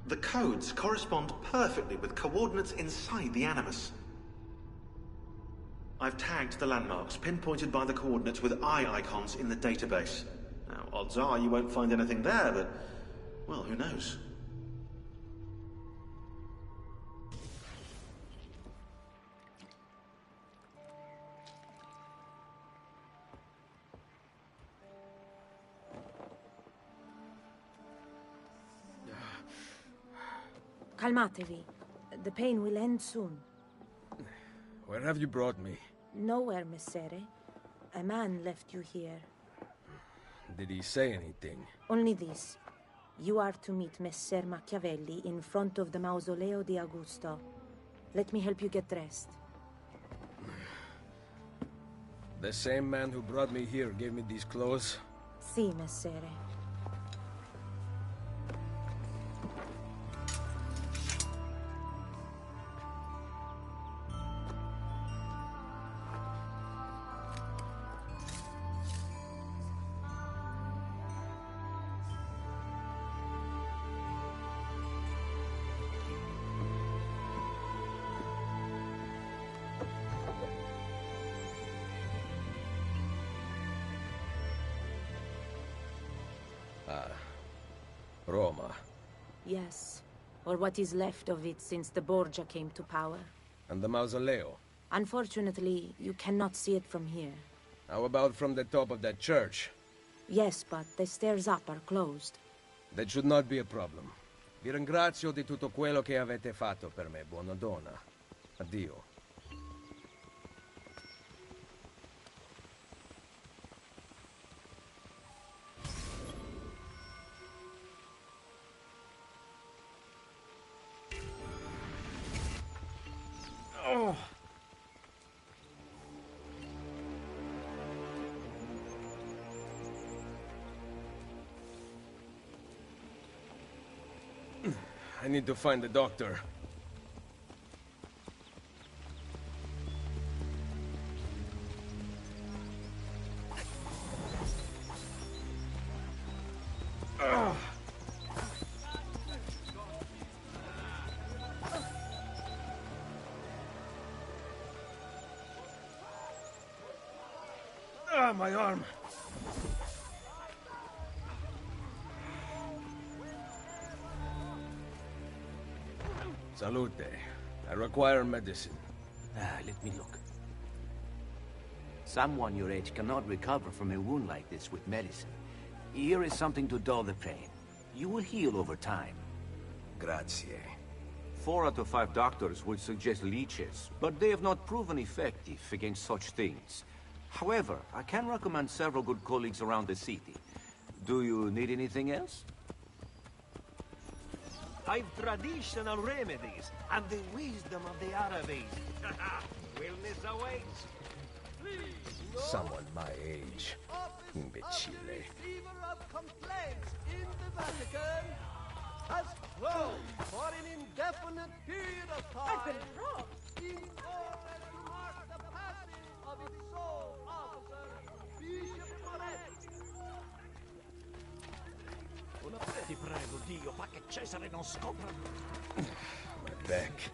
The codes correspond perfectly with coordinates inside the Animus. I've tagged the landmarks, pinpointed by the coordinates with eye icons in the database. Now, odds are you won't find anything there, but, well, who knows? Calmatevi. The pain will end soon. Where have you brought me? Nowhere, Messere. A man left you here. Did he say anything? Only this. You are to meet Messer Machiavelli in front of the Mausoleo di Augusto. Let me help you get dressed. The same man who brought me here gave me these clothes? Si, Messere. Roma. Yes, or what is left of it since the Borgia came to power. And the Mausoleo? Unfortunately, you cannot see it from here. How about from the top of that church? Yes, but the stairs up are closed. That should not be a problem. Vi ringrazio di tutto quello che avete fatto per me, buona donna. Addio. Oh. I need to find the doctor. My arm. Salute. I require medicine. Let me look. Someone your age cannot recover from a wound like this with medicine. Here is something to dull the pain. You will heal over time. Grazie. 4 out of 5 doctors would suggest leeches, but they have not proven effective against such things. However, I can recommend several good colleagues around the city. Do you need anything else? I've traditional remedies and the wisdom of the Arabes. Wellness awaits. Someone my age. Imbecile. Receiver of complaints in the Vatican has closed for an indefinite period of time. I've been robbed. In order to mark the passing of its sole officer, Bishop Moretti. Ti prego, Dio, fa che Cesare non scopra. My back.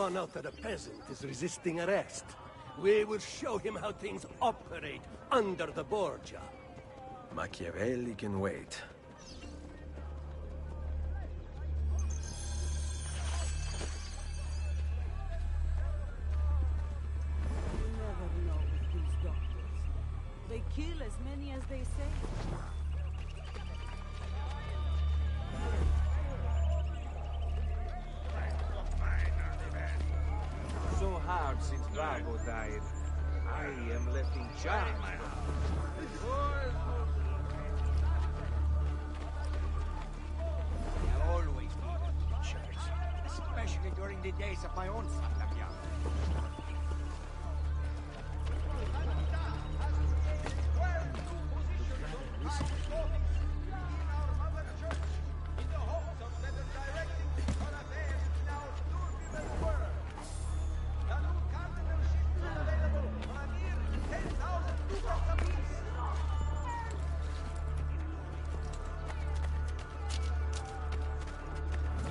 gone out that a peasant is resisting arrest. We will show him how things operate under the Borgia. Machiavelli can wait. You never know with these doctors. They kill as many as they say. So hard since Bravo died. I am left in charge. I've always needed teachers, especially during the days of my own Salafia.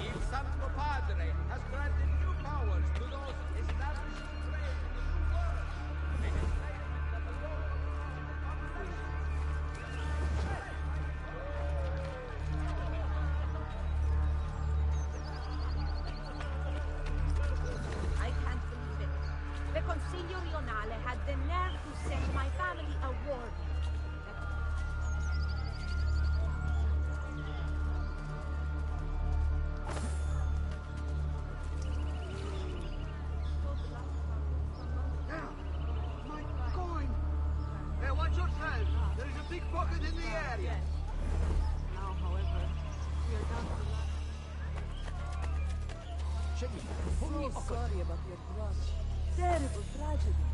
Il Santo Padre has granted new powers to those establishing trade in the New World. It is claimed that the Lord I can't believe it. The Consiglio Rionale had the nerve to send my family a warning. My coin! Hey, watch yourself! There is a big pocket in the area! Now, however, we are down to the last. So sorry about your brother. Terrible tragedy.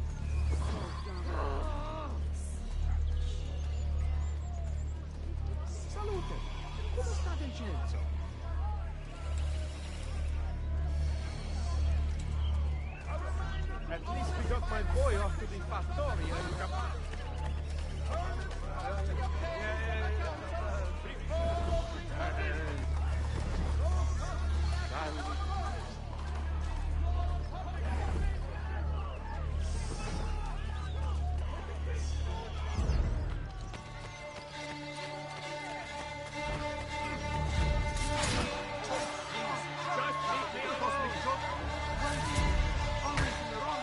So young. Salute! Come sta Vincenzo? At least we got my boy off to the Fattoria in Campania.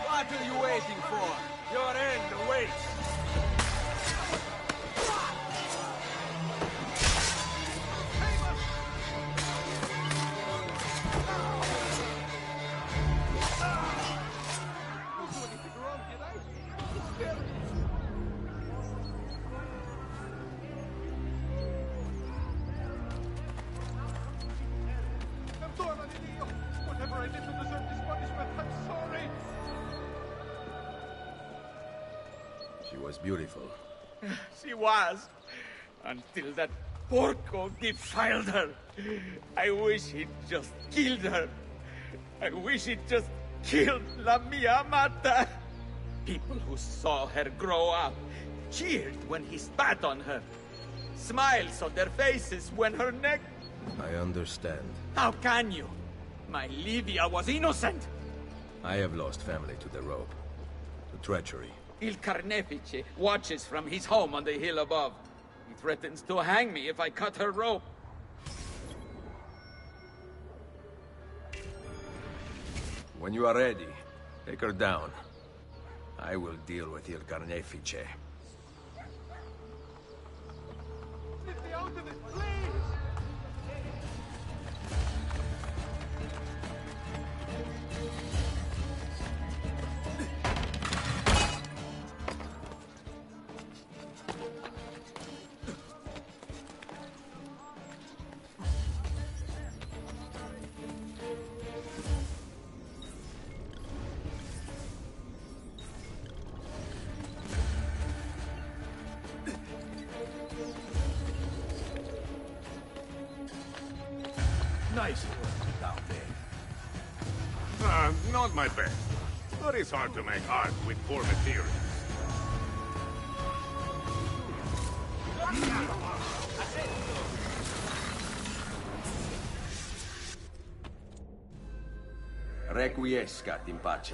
What are you waiting for? Your end awaits. Whatever I did to deserve this punishment, I'm sorry. She was beautiful. She was. Until that porco defiled her. I wish he'd just killed her. I wish he'd just killed La Mia Amata. People who saw her grow up cheered when he spat on her. Smiles on their faces when her neck... I understand. How can you? My Livia was innocent. I have lost family to the rope. To treachery. Il Carnefice watches from his home on the hill above. He threatens to hang me if I cut her rope. When you are ready, take her down. I will deal with Il Carnefice. Get me out of it, please! Nice work down there. Not my best. But it's hard to make art with poor materials. Requiescat in pace.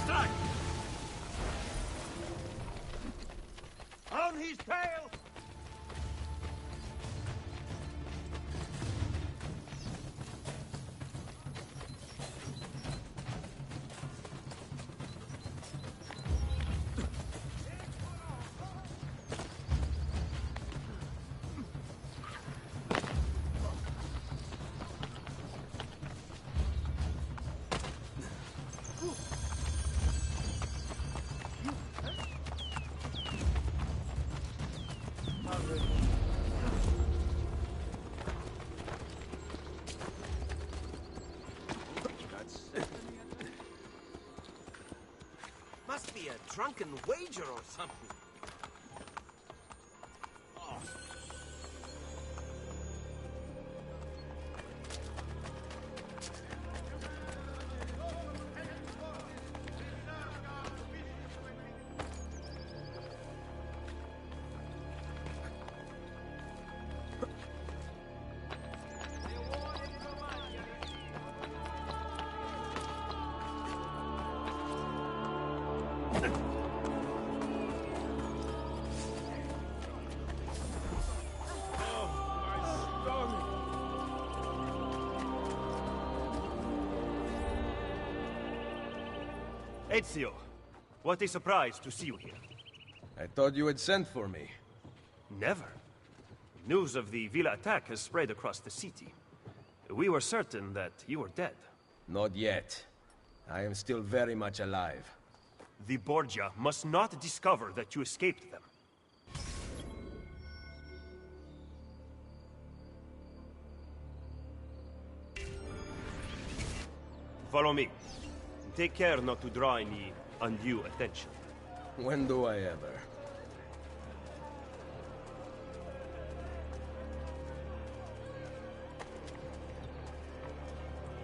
Strike! On his tail! Must be a drunken wager or something. Ezio, what a surprise to see you here. I thought you had sent for me. Never. News of the Villa attack has spread across the city. We were certain that you were dead. Not yet. I am still very much alive. The Borgia must not discover that you escaped them. Follow me. Take care not to draw any undue attention. When do I ever?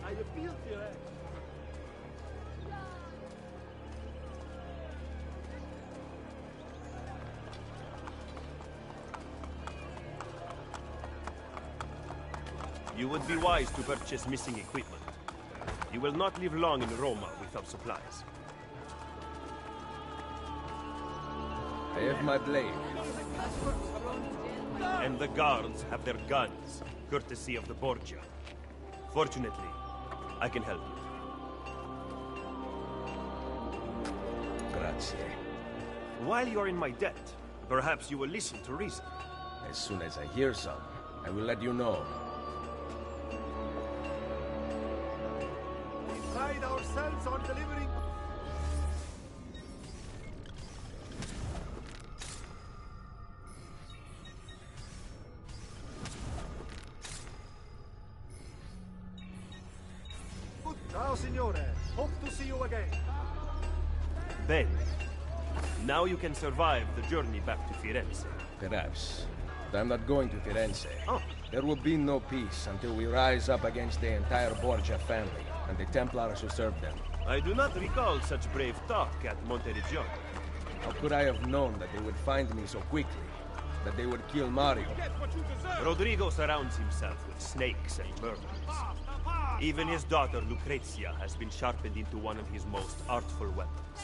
I appeal to you. You would be wise to purchase missing equipment. You will not live long in Roma without supplies. I have my blade. And the guards have their guns, courtesy of the Borgia. Fortunately, I can help you. Grazie. While you're in my debt, perhaps you will listen to reason. As soon as I hear some, I will let you know. Pride ourselves on delivering. Ciao, signore. Hope to see you again. Ben, now you can survive the journey back to Firenze. Perhaps. But I'm not going to Firenze. Oh. There will be no peace until we rise up against the entire Borgia family and the Templars who serve them. I do not recall such brave talk at Monteriggioni. How could I have known that they would find me so quickly? That they would kill Mario? Rodrigo surrounds himself with snakes and murderers. Even his daughter Lucrezia has been sharpened into one of his most artful weapons.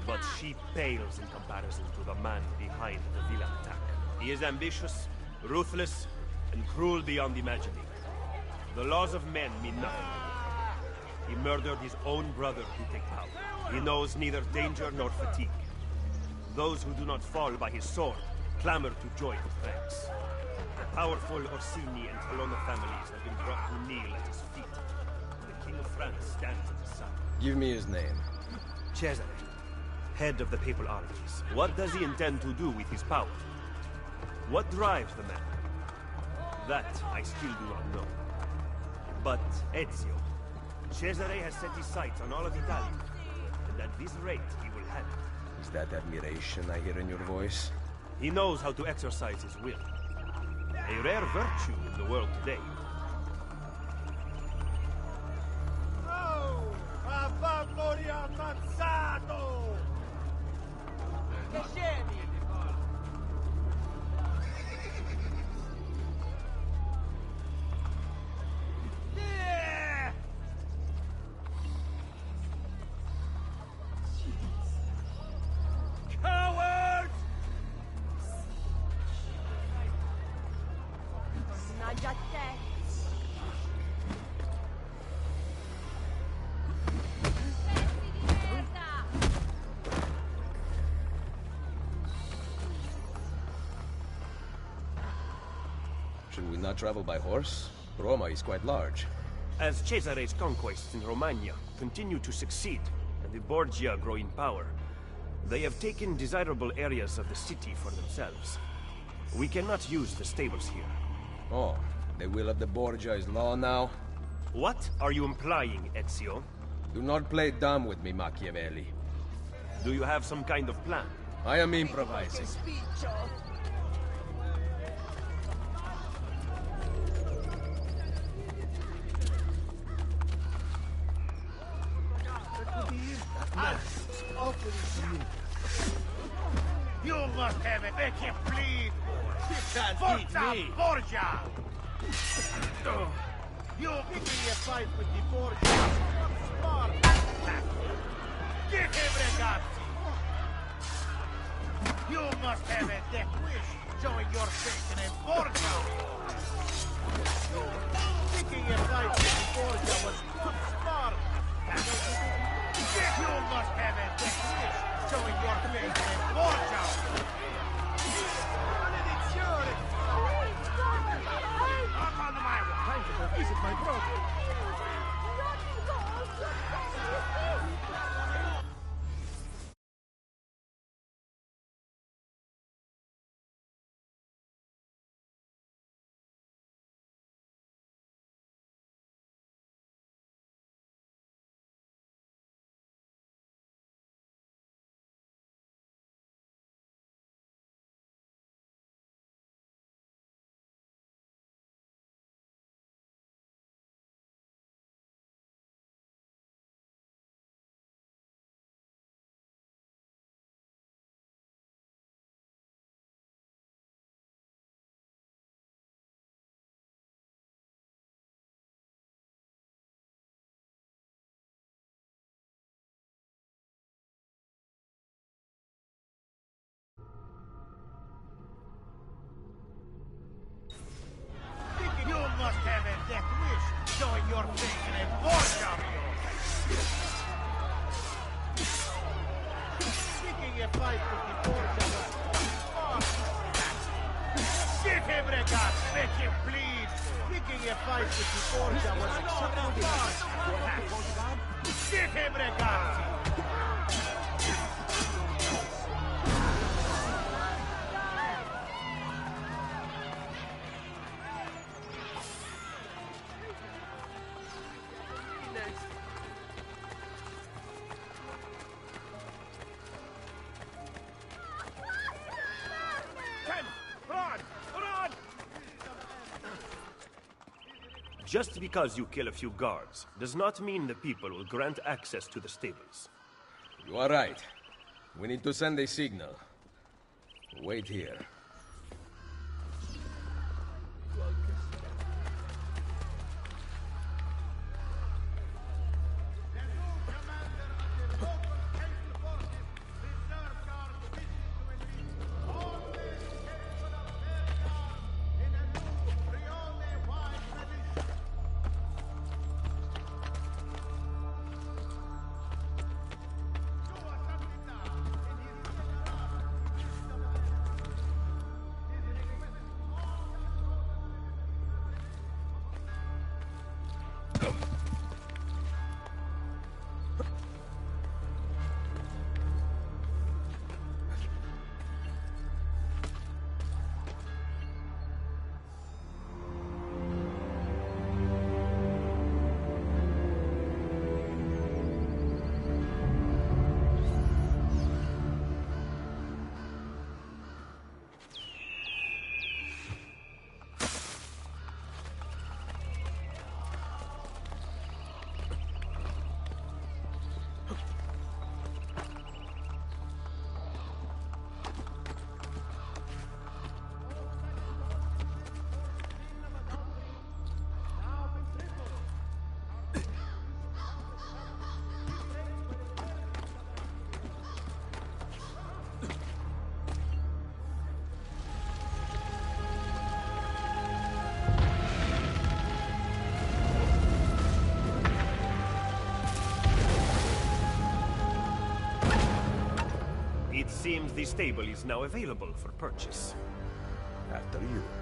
But she pales in comparison to the man behind the Villa attack. He is ambitious, ruthless, and cruel beyond imagining. The laws of men mean nothing. He murdered his own brother to take power. He knows neither danger nor fatigue. Those who do not fall by his sword clamor to join his ranks. The powerful Orsini and Colonna families have been brought to kneel at his feet. The King of France stands at his side. Give me his name. Cesare, head of the papal armies. What does he intend to do with his power? What drives the man? That I still do not know. But Ezio, Cesare has set his sights on all of Italy, and at this rate he will have it. Is that admiration I hear in your voice? He knows how to exercise his will. A rare virtue in the world today. Oh! Avanti ammazzato! Cowards! Should we not travel by horse? Roma is quite large. As Cesare's conquests in Romagna continue to succeed, and the Borgia grow in power, they have taken desirable areas of the city for themselves. We cannot use the stables here. Oh, the will of the Borgia is law now? What are you implying, Ezio? Do not play dumb with me, Machiavelli. Do you have some kind of plan? I am improvising. You must have it. Make him bleed. You can't beat Forza me. Borgia! You picking a fight with the Borgia. Smart. Get him, ragazzi. You must have a death wish showing your faith in a Borgia. Picking a fight with the Borgia was too smart. You must have a death wish showing your faith in a Borgia. Visit my brother. You must have a death wish showing your faith in a Borgia. Picking a fight with the Borgia was smart. Get him, ragazzi. Make him bleed. Picking a fight with the Borgia was exceptionally smart. Get him, ragazzi. Just because you kill a few guards does not mean the people will grant access to the stables. You are right. We need to send a signal. Wait here. seems the stable is now available for purchase. After you.